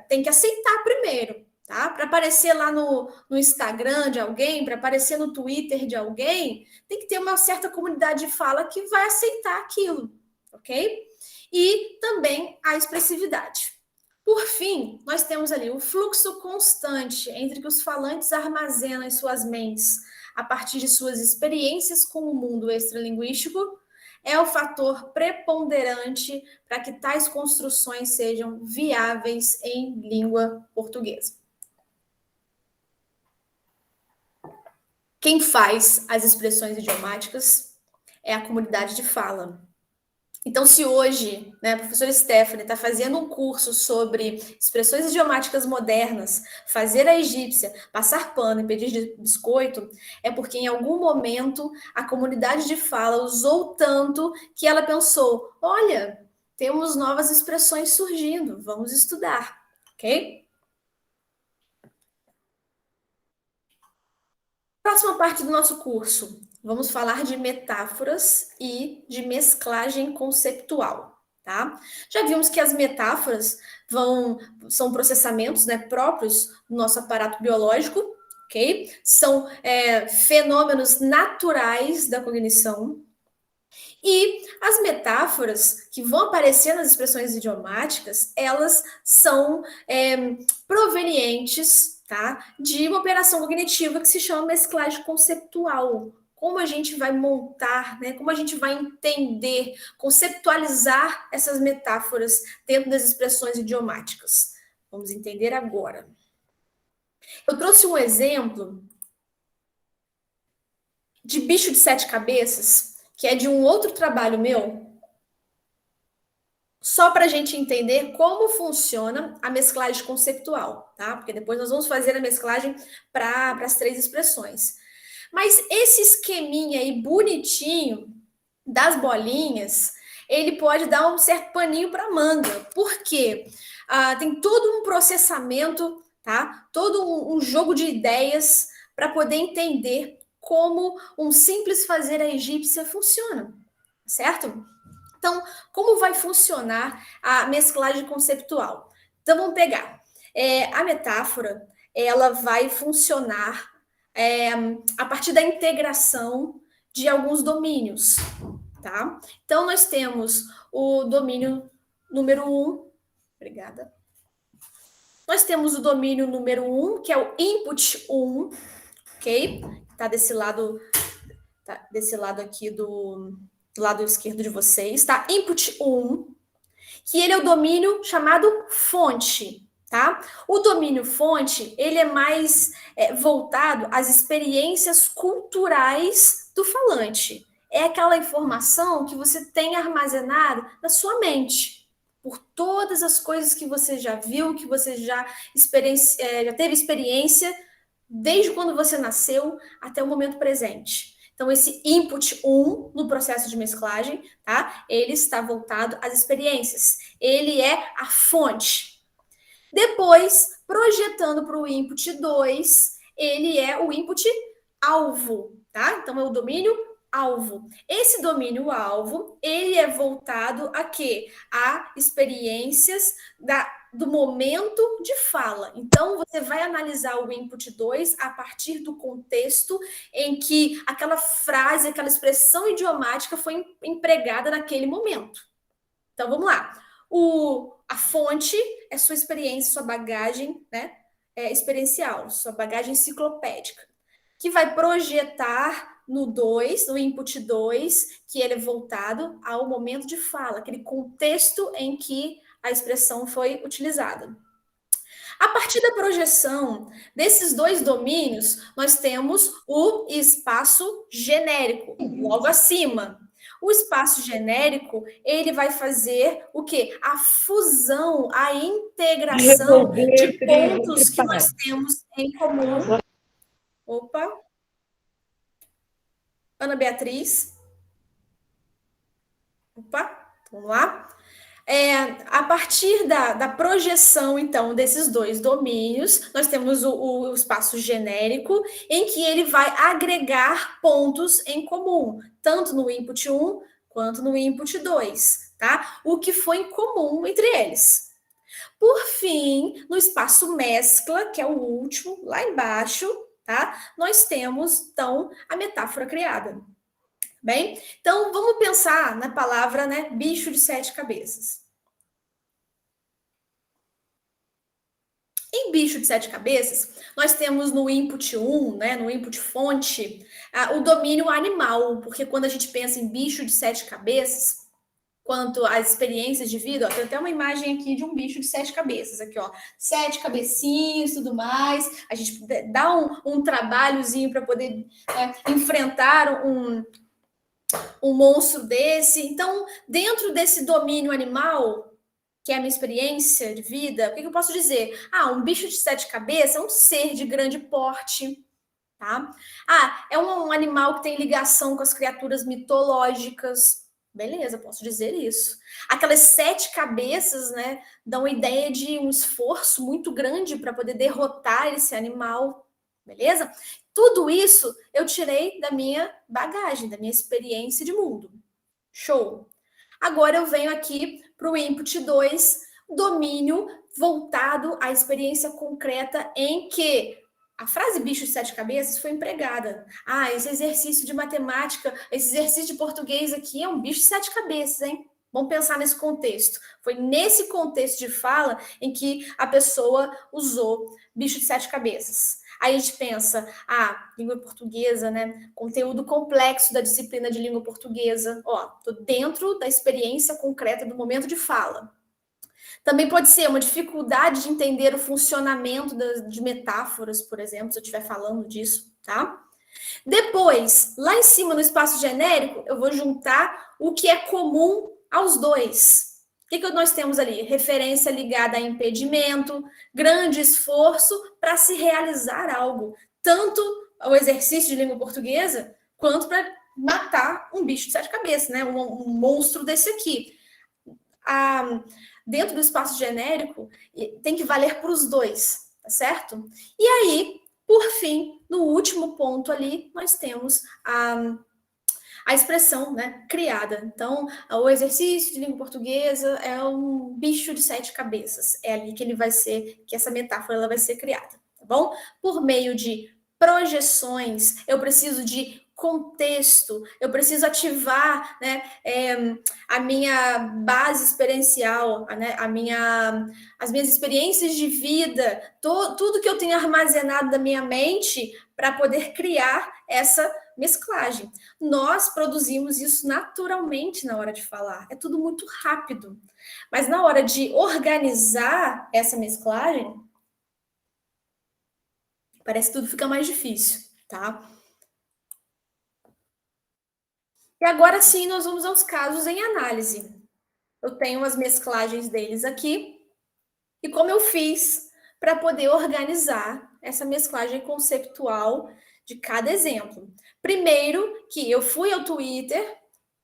tem que aceitar primeiro. Tá? Para aparecer lá no Instagram de alguém, para aparecer no Twitter de alguém, tem que ter uma certa comunidade de fala que vai aceitar aquilo, ok? E também a expressividade. Por fim, nós temos ali o fluxo constante entre que os falantes armazenam em suas mentes a partir de suas experiências com o mundo extralinguístico, é o fator preponderante para que tais construções sejam viáveis em língua portuguesa. Quem faz as expressões idiomáticas é a comunidade de fala. Então, se hoje, né, a professora Stephanie está fazendo um curso sobre expressões idiomáticas modernas, fazer a egípcia, passar pano e pedir biscoito, é porque em algum momento a comunidade de fala usou tanto que ela pensou: olha, temos novas expressões surgindo, vamos estudar, ok? Próxima parte do nosso curso, vamos falar de metáforas e de mesclagem conceitual, tá? Já vimos que as metáforas são processamentos, né, próprios do nosso aparato biológico, ok? São fenômenos naturais da cognição. E as metáforas que vão aparecer nas expressões idiomáticas, elas são provenientes, tá, de uma operação cognitiva que se chama mesclagem conceitual. Como a gente vai montar, né, como a gente vai entender, conceptualizar essas metáforas dentro das expressões idiomáticas. Vamos entender agora. Eu trouxe um exemplo de bicho de 7 cabeças, que é de um outro trabalho meu, só para a gente entender como funciona a mesclagem conceptual, tá? Porque depois nós vamos fazer a mesclagem para as 3 expressões. Mas esse esqueminha aí bonitinho das bolinhas, ele pode dar um certo paninho para manga. Por quê? Tem todo um processamento, tá? Todo um jogo de ideias para poder entender como um simples fazer a egípcia funciona, certo? Então, como vai funcionar a mesclagem conceptual? Então, vamos pegar. A metáfora, ela vai funcionar a partir da integração de alguns domínios, tá? Então, nós temos o domínio número 1, obrigada. Nós temos o domínio número 1, que é o input 1, ok? Tá desse lado aqui do lado esquerdo de vocês, tá? Input 1, que ele é o domínio chamado fonte, tá? O domínio fonte, ele é mais voltado às experiências culturais do falante. É aquela informação que você tem armazenado na sua mente, por todas as coisas que você já viu, que você já teve experiência, desde quando você nasceu até o momento presente. Então, esse input 1 no processo de mesclagem, tá? Ele está voltado às experiências. Ele é a fonte. Depois, projetando para o input 2, ele é o input alvo, tá? Então, é o domínio alvo. Esse domínio alvo, ele é voltado a quê? A experiências do momento de fala. Então, você vai analisar o input 2 a partir do contexto em que aquela frase, aquela expressão idiomática foi empregada naquele momento. Então, vamos lá. A fonte é sua experiência, sua bagagem, né? Experiencial, sua bagagem enciclopédica, que vai projetar no 2, no input 2, que ele é voltado ao momento de fala, aquele contexto em que a expressão foi utilizada. A partir da projeção desses dois domínios, nós temos o espaço genérico, logo acima. O espaço genérico, ele vai fazer o quê? A fusão, a integração de pontos que nós temos em comum. Opa! Ana Beatriz. Opa, vamos lá. A partir da projeção, então, desses dois domínios, nós temos o espaço genérico, em que ele vai agregar pontos em comum, tanto no input 1 quanto no input 2, tá? O que foi em comum entre eles. Por fim, no espaço mescla, que é o último, lá embaixo, tá? Nós temos, então, a metáfora criada. Bem, então vamos pensar na palavra, né, bicho de 7 cabeças. Em bicho de 7 cabeças, nós temos no input 1, né, no input fonte, o domínio animal, porque quando a gente pensa em bicho de 7 cabeças, quanto às experiências de vida, ó, tem até uma imagem aqui de um bicho de 7 cabeças, aqui, ó, 7 cabecinhas, tudo mais. A gente dá um trabalhozinho para poder enfrentar um monstro desse. Então, dentro desse domínio animal, que é a minha experiência de vida, o que eu posso dizer? Um bicho de 7 cabeças é um ser de grande porte, tá? É um animal que tem ligação com as criaturas mitológicas. Beleza, posso dizer isso. Aquelas 7 cabeças, né, dão a ideia de um esforço muito grande para poder derrotar esse animal, beleza? Tudo isso eu tirei da minha bagagem, da minha experiência de mundo. Show! Agora eu venho aqui para o input 2, domínio voltado à experiência concreta em que a frase bicho de 7 cabeças foi empregada. Esse exercício de matemática, esse exercício de português aqui é um bicho de 7 cabeças, hein? Vamos pensar nesse contexto. Foi nesse contexto de fala em que a pessoa usou bicho de 7 cabeças. Aí a gente pensa, língua portuguesa, né? Conteúdo complexo da disciplina de língua portuguesa. Tô dentro da experiência concreta do momento de fala. Também pode ser uma dificuldade de entender o funcionamento de metáforas, por exemplo, se eu estiver falando disso, tá? Depois, lá em cima no espaço genérico, eu vou juntar o que é comum aos dois. O que nós temos ali? Referência ligada a impedimento, grande esforço para se realizar algo. Tanto o exercício de língua portuguesa, quanto para matar um bicho de sete cabeças, né? Um monstro desse aqui. Dentro do espaço genérico, tem que valer para os dois, tá certo? E aí, por fim, no último ponto ali, nós temos a expressão, né, criada. Então, o exercício de língua portuguesa é um bicho de sete cabeças. É ali que ele vai ser, que essa metáfora ela vai ser criada, tá bom? Por meio de projeções, eu preciso de contexto, eu preciso ativar, né, a minha base experiencial, né, as minhas experiências de vida, tudo que eu tenho armazenado na minha mente para poder criar essa mesclagem. Nós produzimos isso naturalmente na hora de falar, é tudo muito rápido. Mas na hora de organizar essa mesclagem, parece que tudo fica mais difícil, tá? E agora sim, nós vamos aos casos em análise. Eu tenho as mesclagens deles aqui, e como eu fiz para poder organizar essa mesclagem conceptual de cada exemplo. Primeiro, que eu fui ao Twitter,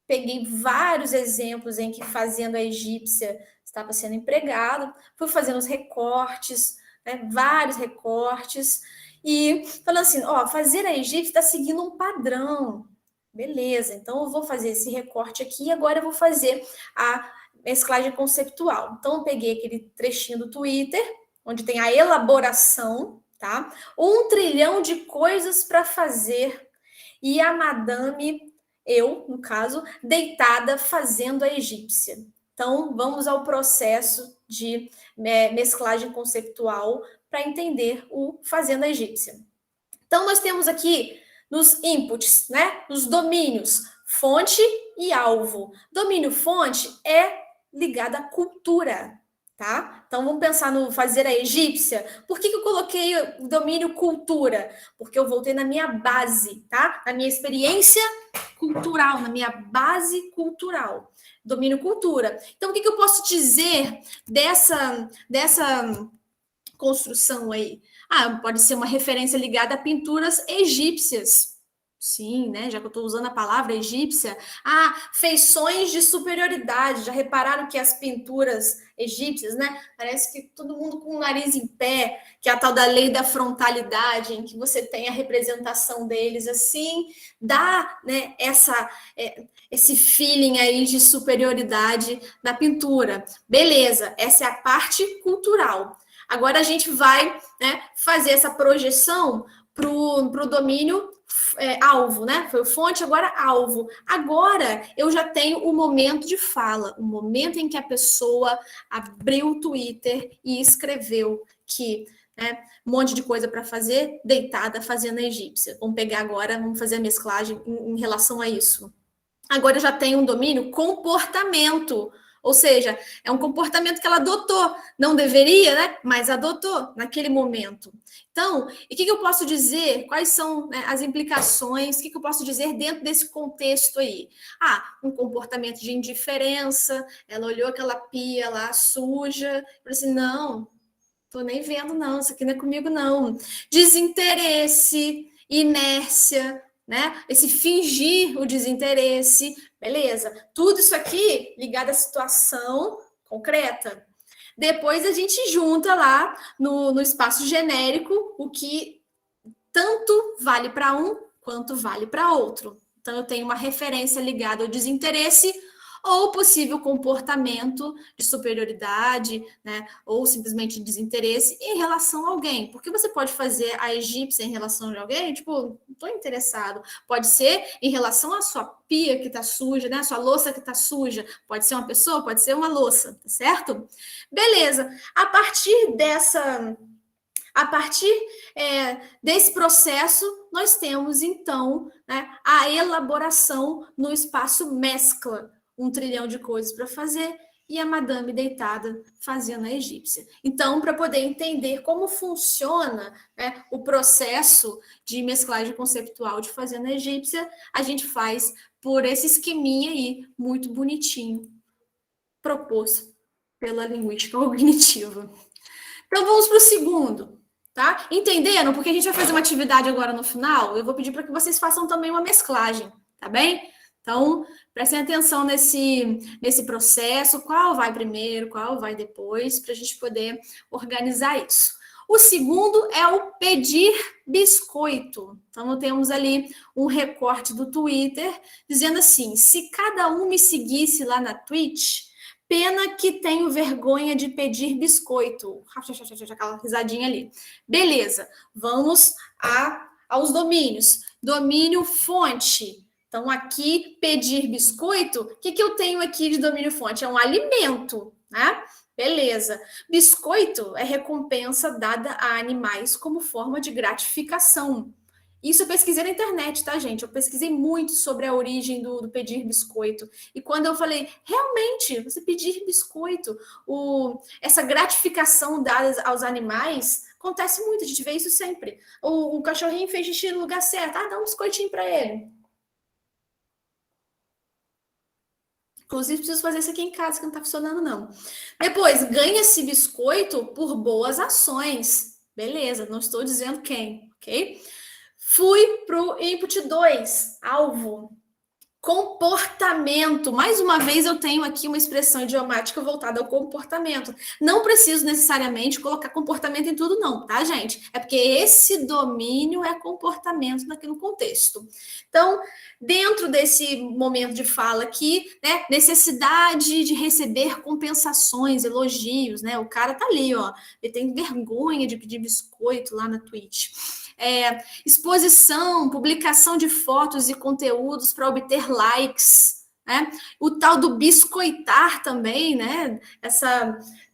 peguei vários exemplos em que fazendo a egípcia estava sendo empregado, fui fazendo os recortes, né, vários recortes, e falando assim, ó, fazer a egípcia está seguindo um padrão. Beleza, então eu vou fazer esse recorte aqui e agora eu vou fazer a mesclagem conceptual. Então eu peguei aquele trechinho do Twitter, onde tem a elaboração, tá? 1 trilhão de coisas para fazer e a madame, eu, no caso, deitada fazendo a egípcia. Então vamos ao processo de mesclagem conceptual para entender o fazendo a egípcia. Então nós temos aqui nos inputs, né? Nos domínios, fonte e alvo. Domínio fonte é ligado à cultura, tá? Então vamos pensar no fazer a egípcia. Por que eu coloquei o domínio cultura? Porque eu voltei na minha base, tá? Na minha experiência cultural, na minha base cultural. Domínio cultura. Então o que eu posso dizer dessa construção aí? Pode ser uma referência ligada a pinturas egípcias. Sim, né? Já que eu estou usando a palavra egípcia. Feições de superioridade. Já repararam que as pinturas egípcias, né? Parece que todo mundo com o nariz em pé, que é a tal da lei da frontalidade, em que você tem a representação deles assim, dá, né, esse feeling aí de superioridade na pintura. Beleza, essa é a parte cultural. Agora a gente vai, né, fazer essa projeção para o domínio alvo, né? Foi o fonte, agora alvo. Agora eu já tenho o momento de fala, o momento em que a pessoa abriu o Twitter e escreveu que, né, um monte de coisa para fazer, deitada fazendo a egípcia. Vamos pegar agora, vamos fazer a mesclagem em relação a isso. Agora eu já tenho um domínio comportamento. Ou seja, é um comportamento que ela adotou. Não deveria, né? Mas adotou naquele momento. Então, e o que eu posso dizer? Quais são, né, as implicações? O que eu posso dizer dentro desse contexto aí? Um comportamento de indiferença. Ela olhou aquela pia lá suja. Falou assim, não, tô nem vendo não. Isso aqui não é comigo não. Desinteresse, inércia, né? Esse fingir o desinteresse, beleza. Tudo isso aqui ligado à situação concreta. Depois a gente junta lá no espaço genérico o que tanto vale para um quanto vale para outro. Então eu tenho uma referência ligada ao desinteresse ou possível comportamento de superioridade, né, ou simplesmente de desinteresse em relação a alguém. Porque você pode fazer a egípcia em relação a alguém, tipo, não estou interessado. Pode ser em relação à sua pia que está suja, né, a sua louça que está suja. Pode ser uma pessoa, pode ser uma louça, tá certo? Beleza. A partir desse processo, nós temos, então, né, a elaboração no espaço mescla. 1 trilhão de coisas para fazer e a madame deitada fazendo a egípcia. Então, para poder entender como funciona, né, o processo de mesclagem conceptual de fazenda egípcia, a gente faz por esse esqueminha aí, muito bonitinho, proposto pela linguística cognitiva. Então, vamos para o segundo, tá? Entenderam? Porque a gente vai fazer uma atividade agora no final, eu vou pedir para que vocês façam também uma mesclagem, tá bem? Então, prestem atenção nesse processo, qual vai primeiro, qual vai depois, para a gente poder organizar isso. O segundo é o pedir biscoito. Então, temos ali um recorte do Twitter dizendo assim: se cada um me seguisse lá na Twitch, pena que tenho vergonha de pedir biscoito. Aquela risadinha ali. Beleza, vamos aos domínios. Domínio fonte. Então, aqui, pedir biscoito, o que eu tenho aqui de domínio fonte? É um alimento, né? Beleza. Biscoito é recompensa dada a animais como forma de gratificação. Isso eu pesquisei na internet, tá, gente? Eu pesquisei muito sobre a origem do pedir biscoito. E quando eu falei, realmente, você pedir biscoito, essa gratificação dada aos animais, acontece muito, a gente vê isso sempre. O cachorrinho fez xixi no lugar certo, dá um biscoitinho para ele. Inclusive, preciso fazer isso aqui em casa, que não tá funcionando, não. Depois, ganha-se biscoito por boas ações. Beleza, não estou dizendo quem, ok? Fui pro input 2, alvo. Comportamento. Mais uma vez, eu tenho aqui uma expressão idiomática voltada ao comportamento. Não preciso necessariamente colocar comportamento em tudo, não, tá, gente? É porque esse domínio é comportamento naquele contexto. Então, dentro desse momento de fala aqui, né, necessidade de receber compensações, elogios, né? O cara tá ali, ó, ele tem vergonha de pedir biscoito lá na Twitch. Exposição, publicação de fotos e conteúdos para obter likes, né? O tal do biscoitar também, né?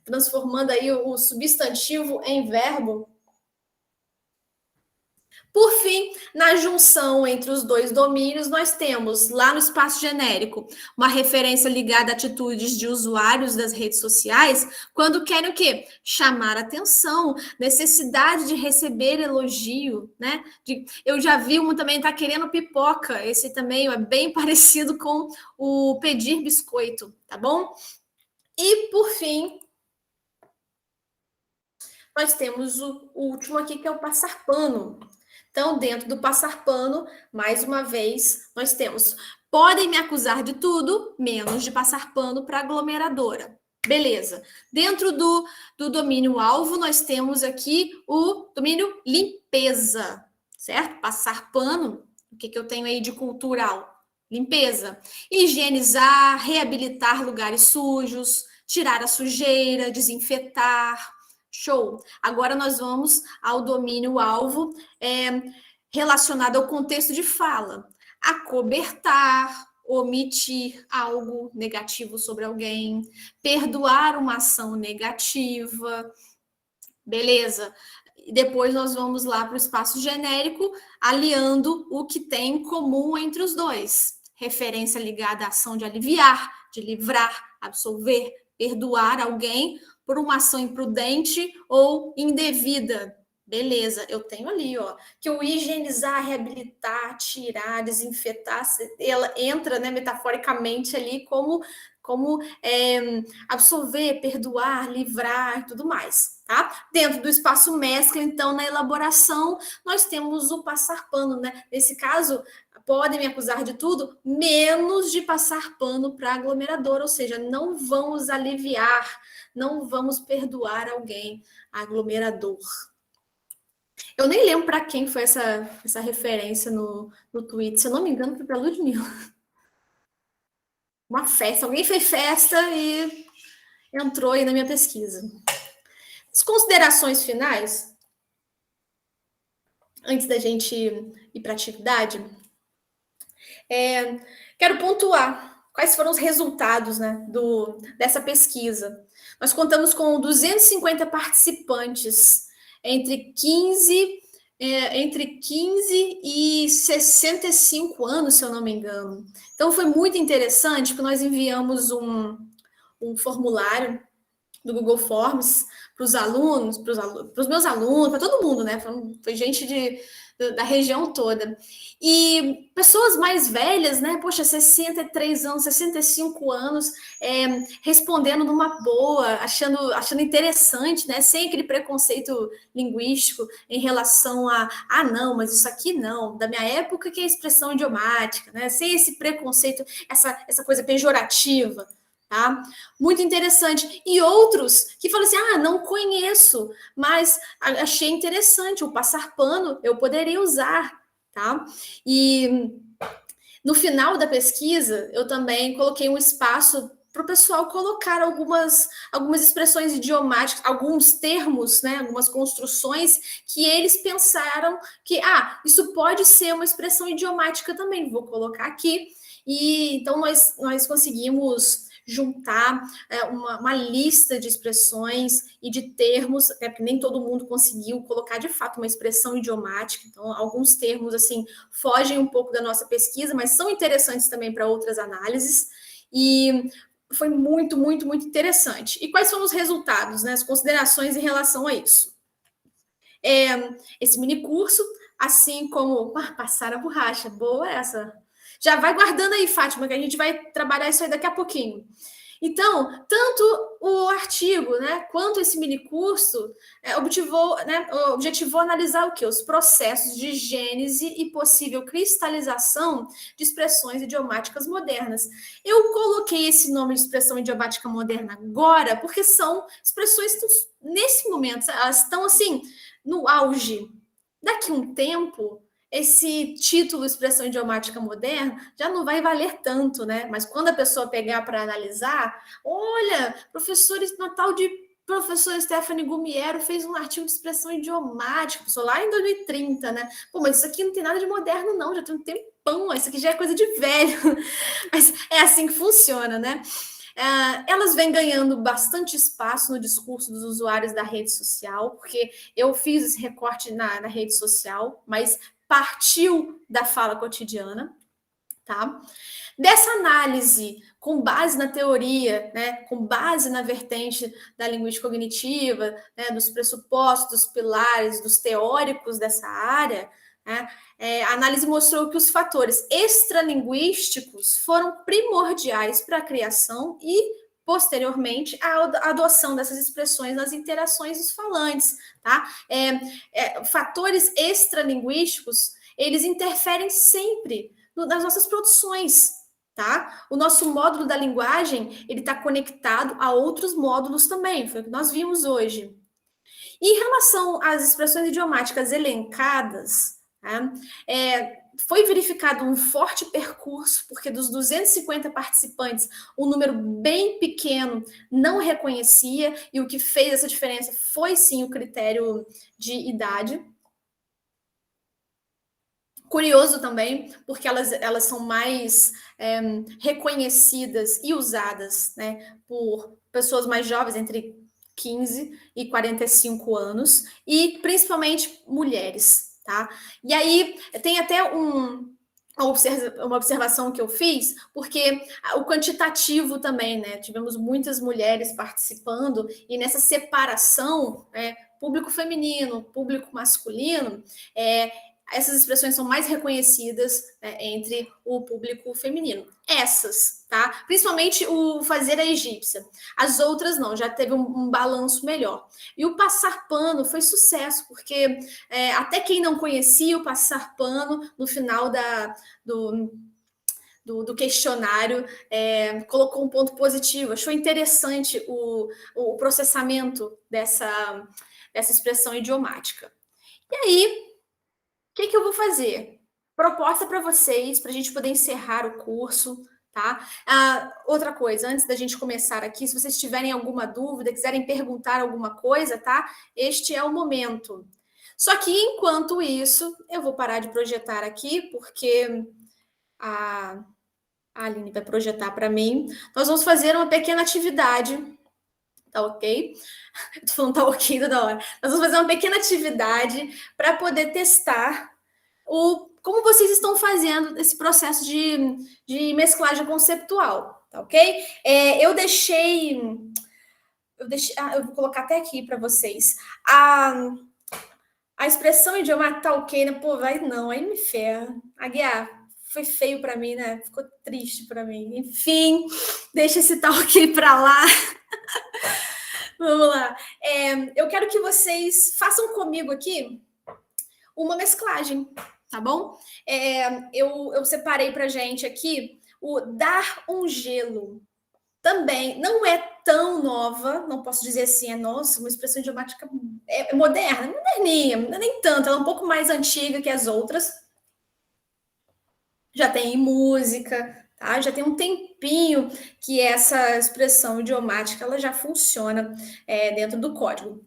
Transformando aí o substantivo em verbo. Por fim, na junção entre os dois domínios, nós temos lá no espaço genérico uma referência ligada a atitudes de usuários das redes sociais, quando querem o quê? Chamar atenção, necessidade de receber elogio, né? Eu já vi um também tá querendo pipoca, esse também é bem parecido com o pedir biscoito, tá bom? E por fim, nós temos o último aqui, que é o passar pano. Então, dentro do passar pano, mais uma vez, nós temos: podem me acusar de tudo, menos de passar pano para aglomeradora. Beleza. Dentro do domínio alvo, nós temos aqui o domínio limpeza, certo? Passar pano, o que eu tenho aí de cultural? Limpeza. Higienizar, reabilitar lugares sujos, tirar a sujeira, desinfetar. Show! Agora nós vamos ao domínio alvo relacionado ao contexto de fala. Acobertar, omitir algo negativo sobre alguém, perdoar uma ação negativa. Beleza? E depois nós vamos lá para o espaço genérico, aliando o que tem em comum entre os dois. Referência ligada à ação de aliviar, de livrar, absolver, perdoar alguém por uma ação imprudente ou indevida. Beleza, eu tenho ali, ó, que o higienizar, reabilitar, tirar, desinfetar, ela entra, né, metaforicamente ali como absolver, perdoar, livrar e tudo mais, tá? Dentro do espaço mescla, então, na elaboração, nós temos o passar pano, né? Nesse caso, podem me acusar de tudo, menos de passar pano para aglomerador, ou seja, não vamos aliviar, não vamos perdoar alguém, aglomerador. Eu nem lembro para quem foi essa referência no tweet, se eu não me engano, foi para Ludmilla. Uma festa, alguém fez festa e entrou aí na minha pesquisa. As considerações finais, antes da gente ir para a atividade, quero pontuar quais foram os resultados, né, dessa pesquisa. Nós contamos com 250 participantes entre 15 e 65 anos, se eu não me engano. Então, foi muito interessante que nós enviamos um formulário do Google Forms para os alunos, para os meus alunos, para todo mundo, né? Foi gente da região toda. E pessoas mais velhas, né? Poxa, 63 anos, 65 anos, respondendo numa boa, achando interessante, né? Sem aquele preconceito linguístico em relação não, mas isso aqui não, da minha época que é expressão idiomática, né? Sem esse preconceito, essa coisa pejorativa. Tá? Muito interessante. E outros que falam assim: não conheço, mas achei interessante, o passar pano eu poderia usar, tá? E no final da pesquisa, eu também coloquei um espaço para o pessoal colocar algumas expressões idiomáticas, alguns termos, né, algumas construções que eles pensaram que, isso pode ser uma expressão idiomática também, vou colocar aqui. E então nós conseguimos juntar uma lista de expressões e de termos, porque nem todo mundo conseguiu colocar de fato uma expressão idiomática, então alguns termos assim fogem um pouco da nossa pesquisa, mas são interessantes também para outras análises, e foi muito, muito, muito interessante. E quais foram os resultados, né, as considerações em relação a isso? Esse mini curso, assim como passar a borracha, boa essa. Já vai guardando aí, Fátima, que a gente vai trabalhar isso aí daqui a pouquinho. Então, tanto o artigo, né, quanto esse mini curso objetivou analisar o quê? Os processos de gênese e possível cristalização de expressões idiomáticas modernas. Eu coloquei esse nome de expressão idiomática moderna agora porque são expressões que, nesse momento, elas estão assim no auge. Daqui a um tempo, esse título expressão idiomática moderna já não vai valer tanto, né? Mas quando a pessoa pegar para analisar, olha, uma tal de professora Stephanie Gumiero fez um artigo de expressão idiomática, pessoal, lá em 2030, né? Pô, mas isso aqui não tem nada de moderno, não, já tem um tempão, isso aqui já é coisa de velho. Mas é assim que funciona, né? Elas vêm ganhando bastante espaço no discurso dos usuários da rede social, porque eu fiz esse recorte na rede social, mas partiu da fala cotidiana, tá? Dessa análise, com base na teoria, né, com base na vertente da linguística cognitiva, né, dos pressupostos, dos pilares, dos teóricos dessa área, né, a análise mostrou que os fatores extralinguísticos foram primordiais para a criação e, posteriormente, a adoção dessas expressões nas interações dos falantes. Tá? Fatores extralinguísticos, eles interferem sempre nas nossas produções. Tá? O nosso módulo da linguagem, ele está conectado a outros módulos também, foi o que nós vimos hoje. E em relação às expressões idiomáticas elencadas, né, foi verificado um forte percurso, porque dos 250 participantes, um número bem pequeno não reconhecia, e o que fez essa diferença foi sim o critério de idade. Curioso também, porque elas são mais reconhecidas e usadas, né, por pessoas mais jovens, entre 15 e 45 anos, e principalmente mulheres, tá? E aí tem até uma observação que eu fiz, porque o quantitativo também, né? Tivemos muitas mulheres participando, e nessa separação, né, público feminino, público masculino, essas expressões são mais reconhecidas, né, entre o público feminino. Essas, tá? Principalmente o fazer a egípcia. As outras não, já teve um balanço melhor. E o passar pano foi sucesso, porque até quem não conhecia o passar pano, no final do questionário, colocou um ponto positivo, achou interessante o processamento dessa expressão idiomática. E aí, o que eu vou fazer? Proposta para vocês, para a gente poder encerrar o curso, tá? Outra coisa, antes da gente começar aqui, se vocês tiverem alguma dúvida, quiserem perguntar alguma coisa, tá? Este é o momento. Só que, enquanto isso, eu vou parar de projetar aqui, porque a Aline vai projetar para mim. Nós vamos fazer uma pequena atividade, tá ok? Eu tô falando tá ok toda hora. Nós vamos fazer uma pequena atividade para poder testar como vocês estão fazendo esse processo de mesclagem conceptual, tá ok? Eu vou colocar até aqui para vocês. A expressão idiomática tá ok, né? Pô, vai não, aí me ferra. Aguiar, foi feio para mim, né? Ficou triste para mim. Enfim, deixa esse tá ok para lá. Vamos lá. Eu quero que vocês façam comigo aqui uma mesclagem, tá bom? Eu separei pra gente aqui o dar um gelo. Também não é tão nova, não posso dizer assim, nossa, uma expressão idiomática moderna, moderninha, nem tanto, ela é um pouco mais antiga que as outras. Já tem música, tá? Já tem um tempinho que essa expressão idiomática ela já funciona dentro do código.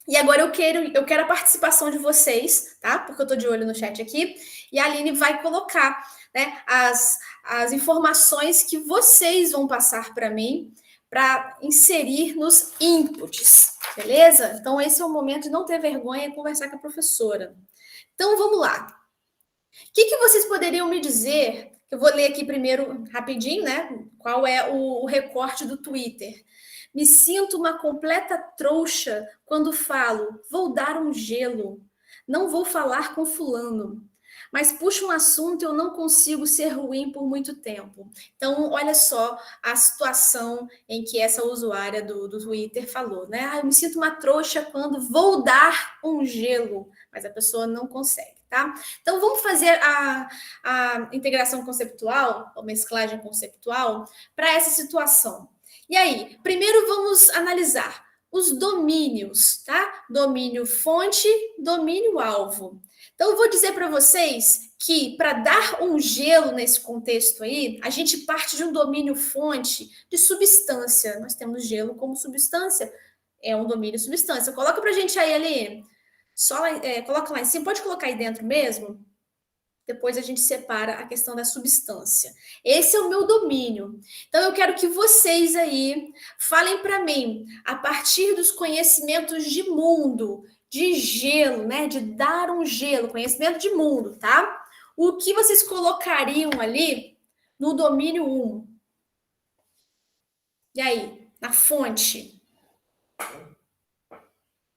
E agora eu quero a participação de vocês, tá? Porque eu tô de olho no chat aqui. E a Aline vai colocar, né, as informações que vocês vão passar para mim para inserir nos inputs, beleza? Então, esse é o momento de não ter vergonha e conversar com a professora. Então, vamos lá. O que vocês poderiam me dizer? Eu vou ler aqui primeiro rapidinho, né? Qual é o recorte do Twitter. Me sinto uma completa trouxa quando falo, vou dar um gelo. Não vou falar com fulano. Mas puxa um assunto, eu não consigo ser ruim por muito tempo. Então, olha só a situação em que essa usuária do Twitter falou, né? Eu me sinto uma trouxa quando vou dar um gelo, mas a pessoa não consegue, tá? Então, vamos fazer a integração conceitual, ou mesclagem conceitual, para essa situação. E aí, primeiro vamos analisar os domínios, tá? Domínio fonte, domínio alvo. Então, eu vou dizer para vocês que para dar um gelo nesse contexto aí, a gente parte de um domínio fonte de substância. Nós temos gelo como substância, é um domínio substância. Coloca para a gente aí, Aline. Coloca lá em cima, pode colocar aí dentro mesmo? Depois a gente separa a questão da substância. Esse é o meu domínio. Então eu quero que vocês aí falem para mim, a partir dos conhecimentos de mundo, de gelo, né? De dar um gelo, conhecimento de mundo, tá? O que vocês colocariam ali no domínio 1? E aí, na fonte?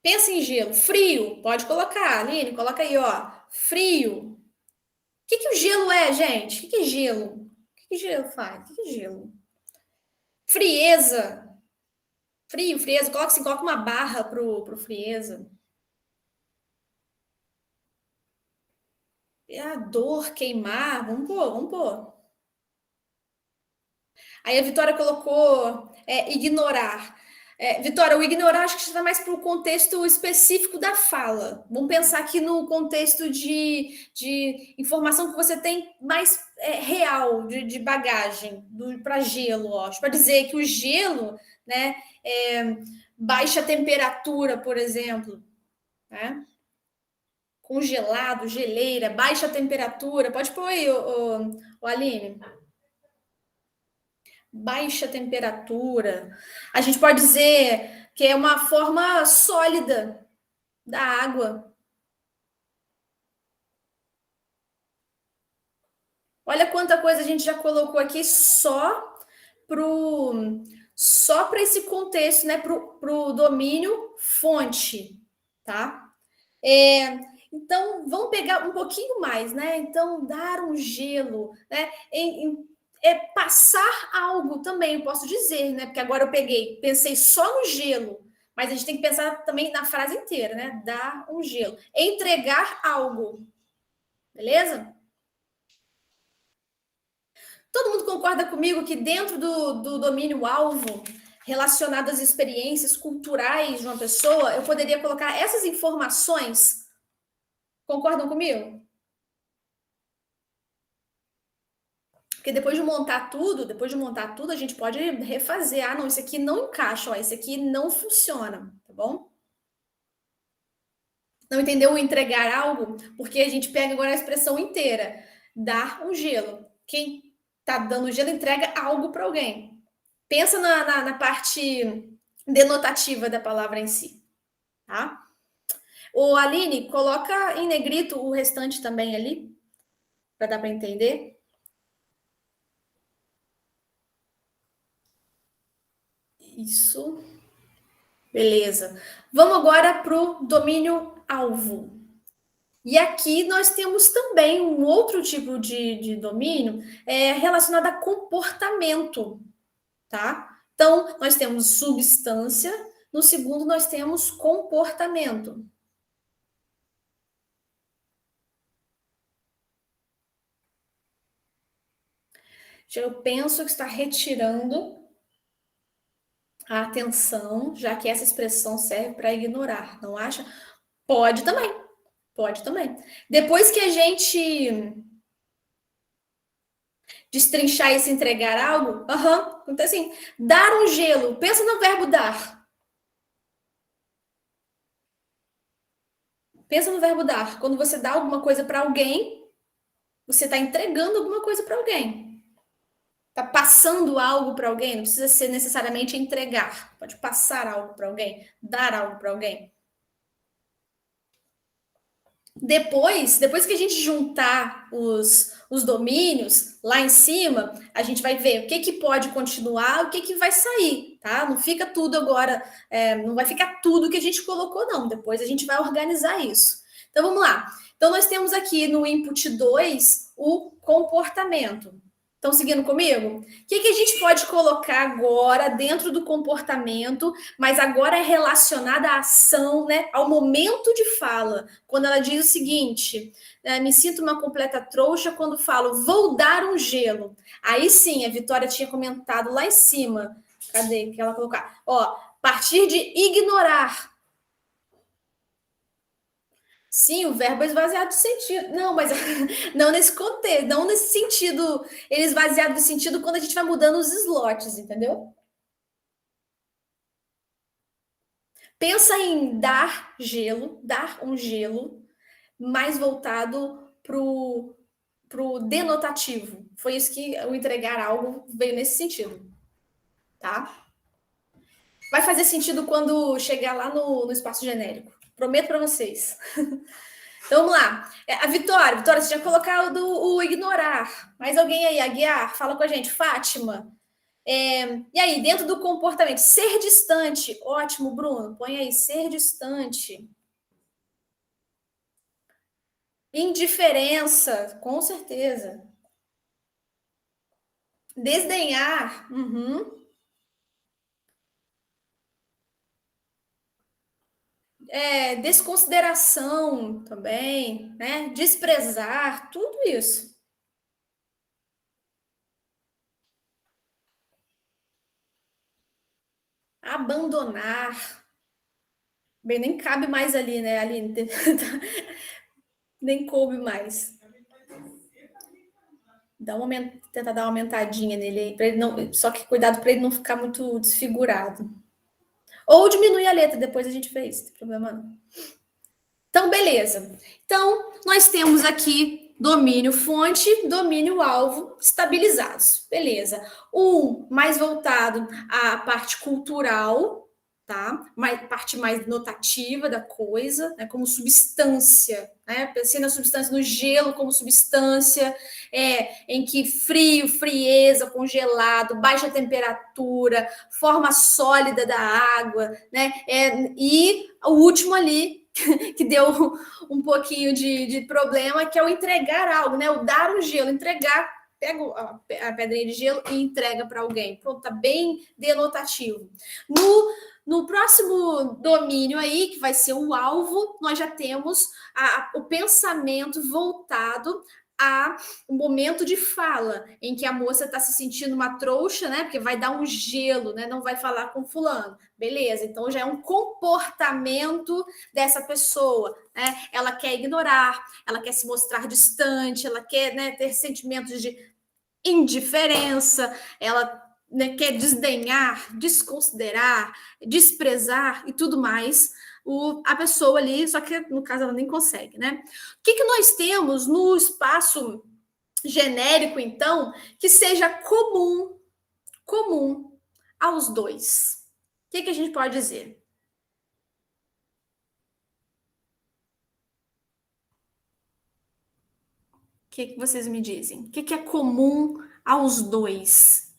Pensa em gelo. Frio, pode colocar, Aline, coloca aí, ó. Frio. O que o gelo é, gente? O que é gelo? O que gelo faz? O que é gelo? Frieza. Frio, frieza. Coloca, assim, coloca uma barra pro frieza. A dor, queimar. Vamos pôr, vamos pôr. Aí a Vitória colocou ignorar. Vitória, o ignorar acho que está mais para o contexto específico da fala. Vamos pensar aqui no contexto de informação que você tem mais real, de bagagem, para gelo, acho. Para dizer que o gelo, né, baixa temperatura, por exemplo, né? Congelado, geleira, baixa temperatura. Pode pôr aí, o Aline. Baixa temperatura. A gente pode dizer que é uma forma sólida da água. Olha quanta coisa a gente já colocou aqui para esse contexto, né? Pro domínio fonte, tá? Então, vamos pegar um pouquinho mais, né? Então, dar um gelo, né? Passar algo também, posso dizer, né? Porque agora eu pensei só no gelo, mas a gente tem que pensar também na frase inteira, né? Dar um gelo. Entregar algo, beleza? Todo mundo concorda comigo que dentro do domínio alvo, relacionado às experiências culturais de uma pessoa, eu poderia colocar essas informações? Concordam comigo? Porque depois de montar tudo, a gente pode refazer. Ah, não, isso aqui não encaixa, ó, isso aqui não funciona, tá bom? Não entendeu o entregar algo? Porque a gente pega agora a expressão inteira. Dar um gelo. Quem tá dando gelo entrega algo para alguém. Pensa na parte denotativa da palavra em si, tá? O Aline, coloca em negrito o restante também ali, para dar para entender. Isso. Beleza. Vamos agora para o domínio alvo. E aqui nós temos também um outro tipo de domínio relacionado a comportamento, tá? Então, nós temos substância, no segundo nós temos comportamento. Eu penso que está retirando a atenção, já que essa expressão serve para ignorar, não acha? Pode também, pode também. Depois que a gente destrinchar e se entregar algo, então assim, dar um gelo, pensa no verbo dar. Pensa no verbo dar. Quando você dá alguma coisa para alguém, você está entregando alguma coisa para alguém. Está passando algo para alguém, não precisa ser necessariamente entregar. Pode passar algo para alguém, dar algo para alguém. Depois que a gente juntar os domínios lá em cima, a gente vai ver o que pode continuar, o que vai sair, tá? Não fica tudo agora, não vai ficar tudo que a gente colocou, não. Depois a gente vai organizar isso. Então vamos lá. Então nós temos aqui no input 2 o comportamento. Estão seguindo comigo? O que a gente pode colocar agora dentro do comportamento, mas agora é relacionada à ação, né? Ao momento de fala. Quando ela diz o seguinte: me sinto uma completa trouxa quando falo, vou dar um gelo. Aí sim, a Vitória tinha comentado lá em cima. Cadê que ela colocar? Ó, partir de ignorar. Sim, o verbo é esvaziado de sentido. Não, mas não nesse contexto, não nesse sentido. Ele é esvaziado de sentido quando a gente vai mudando os slots, entendeu? Pensa em dar gelo, dar um gelo, mais voltado pro denotativo. Foi isso que o entregar algo veio nesse sentido, tá? Vai fazer sentido quando chegar lá no espaço genérico. Prometo para vocês. Então vamos lá. A Vitória, você tinha colocado o ignorar. Mais alguém aí, Aguiar? Fala com a gente. Fátima. E aí, dentro do comportamento, ser distante. Ótimo, Bruno. Põe aí, ser distante. Indiferença, com certeza. Desdenhar. Uhum. Desconsideração também, né? Desprezar, tudo isso. Abandonar. Bem, nem cabe mais ali, né, Aline? Nem coube mais. Tentar dar uma aumentadinha nele aí, para ele não. Só que cuidado para ele não ficar muito desfigurado. Ou diminuir a letra, depois a gente vê isso, não tem problema não. Então, beleza. Então, nós temos aqui domínio fonte, domínio alvo estabilizados. Beleza. Um mais voltado à parte cultural, tá? Parte mais notativa da coisa, né? Como substância, né? Pensei na substância, no gelo como substância, em que frio, frieza, congelado, baixa temperatura, forma sólida da água, né? E o último ali que deu um pouquinho de problema, que é o entregar algo, né? O dar um gelo, entregar, pega a pedrinha de gelo e entrega para alguém. Pronto, tá bem denotativo. No próximo domínio aí, que vai ser o alvo, nós já temos o pensamento voltado a um momento de fala, em que a moça está se sentindo uma trouxa, né? Porque vai dar um gelo, né? Não vai falar com fulano. Beleza, então já é um comportamento dessa pessoa, né? Ela quer ignorar, ela quer se mostrar distante, ela quer, né, ter sentimentos de indiferença, ela, né, quer desdenhar, desconsiderar, desprezar e tudo mais. A pessoa ali, só que no caso ela nem consegue, né? O que nós temos no espaço genérico, então, que seja comum aos dois? O que a gente pode dizer? O que vocês me dizem? O que é comum aos dois?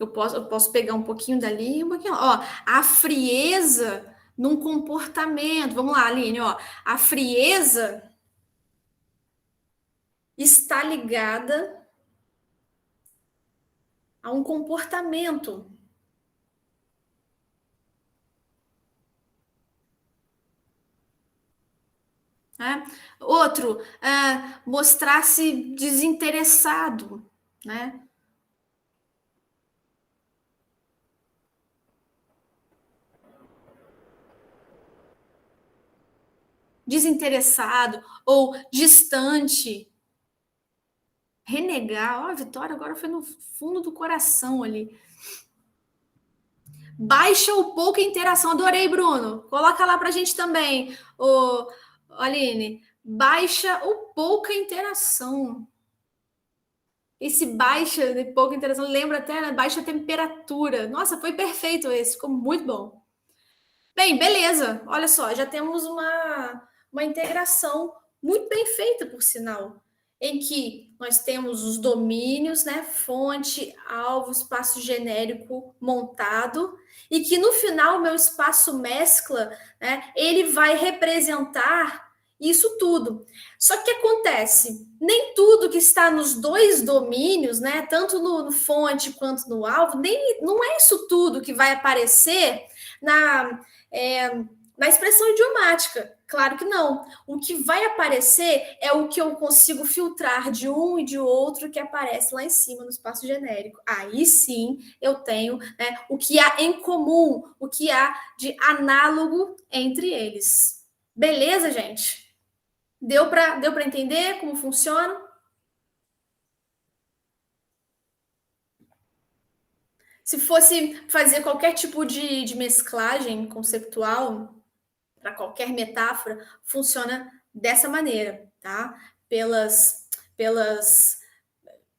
Eu posso pegar um pouquinho dali e um pouquinho lá. Ó, a frieza num comportamento. Vamos lá, Aline, ó. A frieza está ligada a um comportamento. Né? Outro, mostrar-se desinteressado, né? Desinteressado ou distante. Renegar, ó, a Vitória agora foi no fundo do coração ali. Baixa ou pouca interação. Adorei, Bruno. Coloca lá pra gente também, ô, Aline. Baixa ou pouca interação. Esse baixa e pouca interação lembra até, né, baixa temperatura. Nossa, foi perfeito esse, ficou muito bom. Bem, beleza. Olha só, já temos uma integração muito bem feita, por sinal, em que nós temos os domínios, né? Fonte, alvo, espaço genérico montado, e que no final o meu espaço mescla, né? Ele vai representar isso tudo. Só que acontece, nem tudo que está nos dois domínios, né? Tanto no fonte quanto no alvo, nem não é isso tudo que vai aparecer na na expressão idiomática. Claro que não. O que vai aparecer é o que eu consigo filtrar de um e de outro que aparece lá em cima no espaço genérico. Aí sim eu tenho, né, o que há em comum, o que há de análogo entre eles. Beleza, gente? Deu para entender como funciona? Se fosse fazer qualquer tipo de mesclagem conceptual, para qualquer metáfora, funciona dessa maneira, tá? Pelas,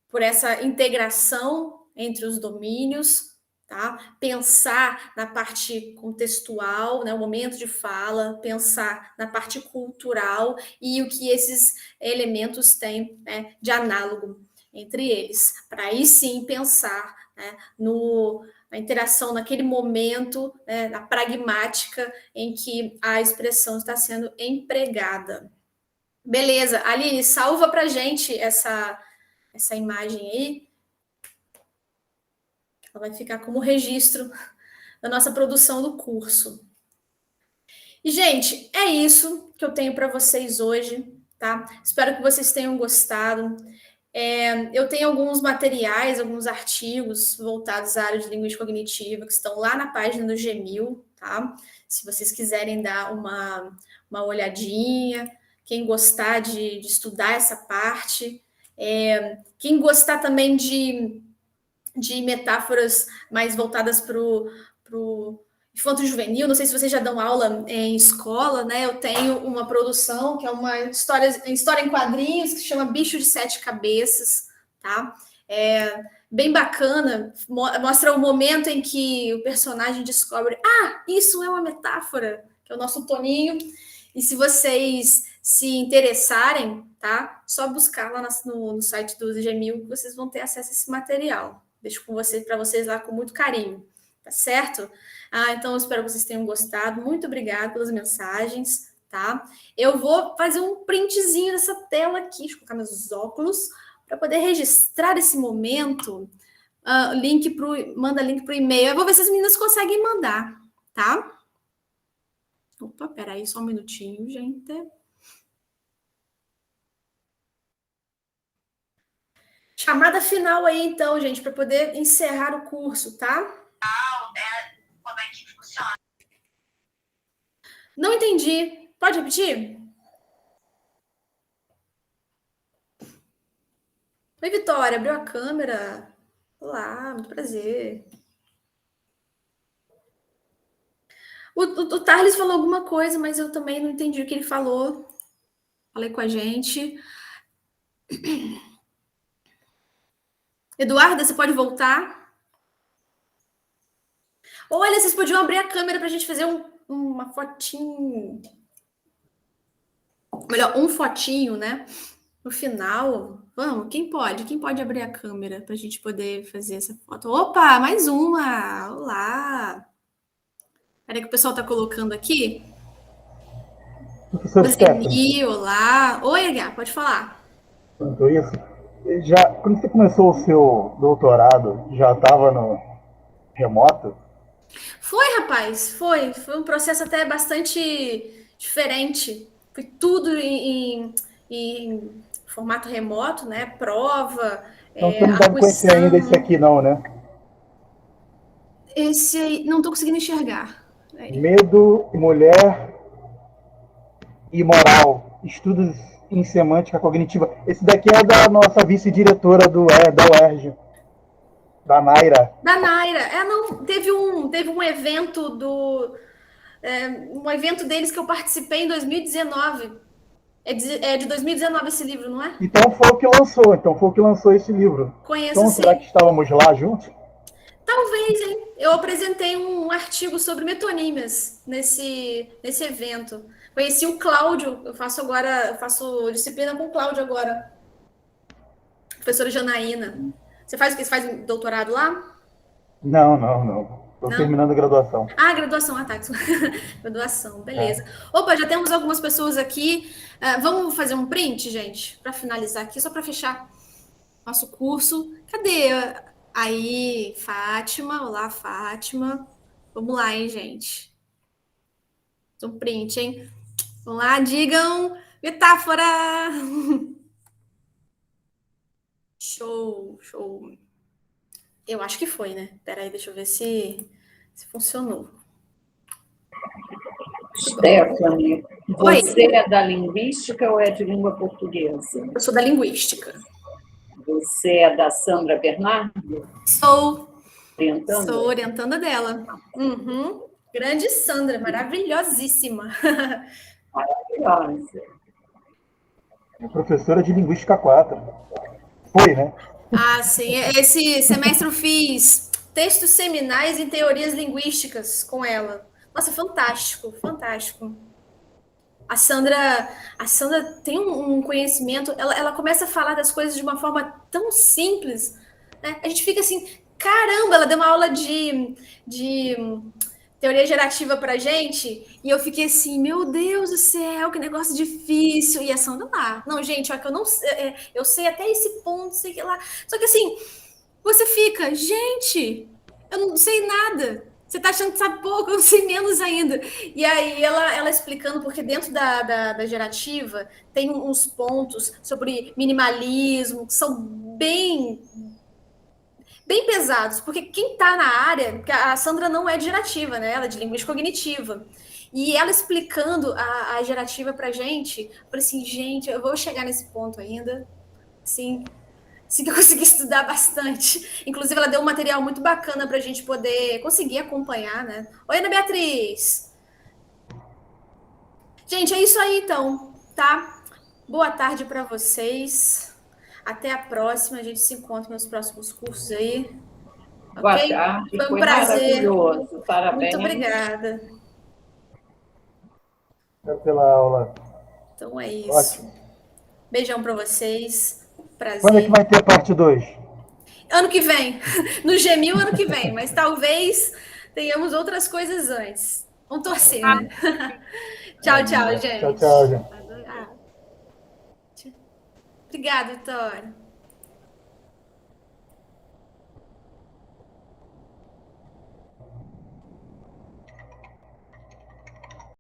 por essa integração entre os domínios, tá? Pensar na parte contextual, né? O momento de fala, pensar na parte cultural e o que esses elementos têm, né, de análogo entre eles, para aí sim pensar, né, na interação naquele momento, né, na pragmática em que a expressão está sendo empregada. Beleza, Aline, salva para gente essa imagem aí. Ela vai ficar como registro da nossa produção do curso. E, gente, é isso que eu tenho para vocês hoje, tá? Espero que vocês tenham gostado. Eu tenho alguns materiais, alguns artigos voltados à área de linguística cognitiva que estão lá na página do Gmil, tá? Se vocês quiserem dar uma olhadinha, quem gostar de estudar essa parte, quem gostar também de metáforas mais voltadas para o infanto juvenil. Não sei se vocês já dão aula em escola, né? Eu tenho uma produção que é uma história em quadrinhos que se chama Bicho de Sete Cabeças, tá? Bem bacana, mostra o momento em que o personagem descobre: ah, isso é uma metáfora, que é o nosso Toninho. E se vocês se interessarem, tá? Só buscar lá no site do Gmil que vocês vão ter acesso a esse material. Deixo com vocês para vocês lá com muito carinho, tá certo? Então eu espero que vocês tenham gostado. Muito obrigada pelas mensagens, tá? Eu vou fazer um printzinho dessa tela aqui, deixa eu colocar meus óculos para poder registrar esse momento. Manda link para o e-mail. Eu vou ver se as meninas conseguem mandar, tá? Opa, peraí, só um minutinho, gente. Chamada final aí, então, gente, para poder encerrar o curso, tá? Como é que funciona? Não entendi. Pode repetir? Oi, Vitória, abriu a câmera. Olá, muito prazer. O Tarles falou alguma coisa, mas eu também não entendi o que ele falou. Falei com a gente. Eduarda, você pode voltar? Olha, vocês podiam abrir a câmera para a gente fazer uma fotinho. Melhor, um fotinho, né? No final, vamos, quem pode? Quem pode abrir a câmera para a gente poder fazer essa foto? Opa, mais uma! Olá! Peraí que o pessoal está colocando aqui.
Professor Stephanie,
Roseni, olá. Oi, H, pode falar.
perguntou isso. Já, quando você começou o seu doutorado, já estava no remoto?
Foi, rapaz, foi. Foi um processo até bastante diferente. Foi tudo em formato remoto, né? Prova,
Então você não deve conhecer ainda esse
acusação.
aqui não, né?
Esse aí, não estou conseguindo enxergar. Aí.
Medo, Mulher e Moral. Estudos em Semântica Cognitiva. Esse daqui é da nossa vice-diretora da UERJ, da Naira.
Da Naira. Não, teve um evento um evento deles que eu participei em 2019. É de 2019 esse livro, não é?
Então foi o que lançou esse livro.
Conheço
Então será que
sim.
estávamos lá juntos?
Talvez, hein? Eu apresentei um artigo sobre metonímias nesse evento. Conheci o Cláudio, eu faço disciplina com o Cláudio agora, professora Janaína. Você faz o quê? Você faz doutorado lá?
Não, não, não. Estou
Não?
terminando a graduação.
Ah, graduação, tá. Graduação, beleza.
É.
Opa, já temos algumas pessoas aqui. Vamos fazer um print, gente, para finalizar aqui, só para fechar nosso curso. Cadê? Aí, Fátima. Olá, Fátima. Vamos lá, hein, gente. Um print, hein? Vamos lá, digam metáfora! Show, show. Eu acho que foi, né? Peraí, deixa eu ver se funcionou. Muito bom.
Stephanie,
Oi,
você é da linguística ou é de língua portuguesa?
eu sou da linguística.
Você é da Sandra Bernardo,
Sou,
orientando?
sou orientanda dela. Uhum. Grande Sandra, maravilhosíssima.
Maravilhosa.
É professora de Linguística 4. Foi, né?
Ah, sim. Esse semestre eu fiz textos seminais em teorias linguísticas com ela. Nossa, fantástico, fantástico. A Sandra, a Sandra tem um conhecimento, ela começa a falar das coisas de uma forma tão simples, né? A gente fica assim, caramba, ela deu uma aula de teoria gerativa pra gente, e eu fiquei assim, meu Deus do céu, que negócio difícil. E a Sandra lá, não, gente, olha que eu não eu sei até esse ponto, sei que lá. Só que assim, você fica, gente, eu não sei nada. Você tá achando que sabe pouco, eu sei menos ainda. E aí ela explicando, porque dentro da gerativa tem uns pontos sobre minimalismo que são bem pesados, porque quem tá na área, porque a Sandra não é de gerativa, né? Ela é de linguística cognitiva. E ela explicando a gerativa pra gente, eu falei assim, gente, eu vou chegar nesse ponto ainda, assim, assim que eu consegui estudar bastante. Inclusive, ela deu um material muito bacana para a gente poder conseguir acompanhar, né? Oi, Ana Beatriz! Gente, é isso aí então, tá? Boa tarde para vocês. Até a próxima. A gente se encontra nos próximos cursos aí,
Boa
ok?
tarde,
Foi um
foi
prazer.
maravilhoso.
Muito
Parabéns.
obrigada.
Pela aula.
Então é isso.
Ótimo.
Beijão para vocês.
Quando é que
Prazer.
vai ter parte 2?
Ano que vem. No Gmil, ano que vem. Mas talvez tenhamos outras coisas antes. Vamos torcer, né? Tchau, tchau,
Tchau, tchau,
gente.
gente.
Ah, obrigada, Vitória.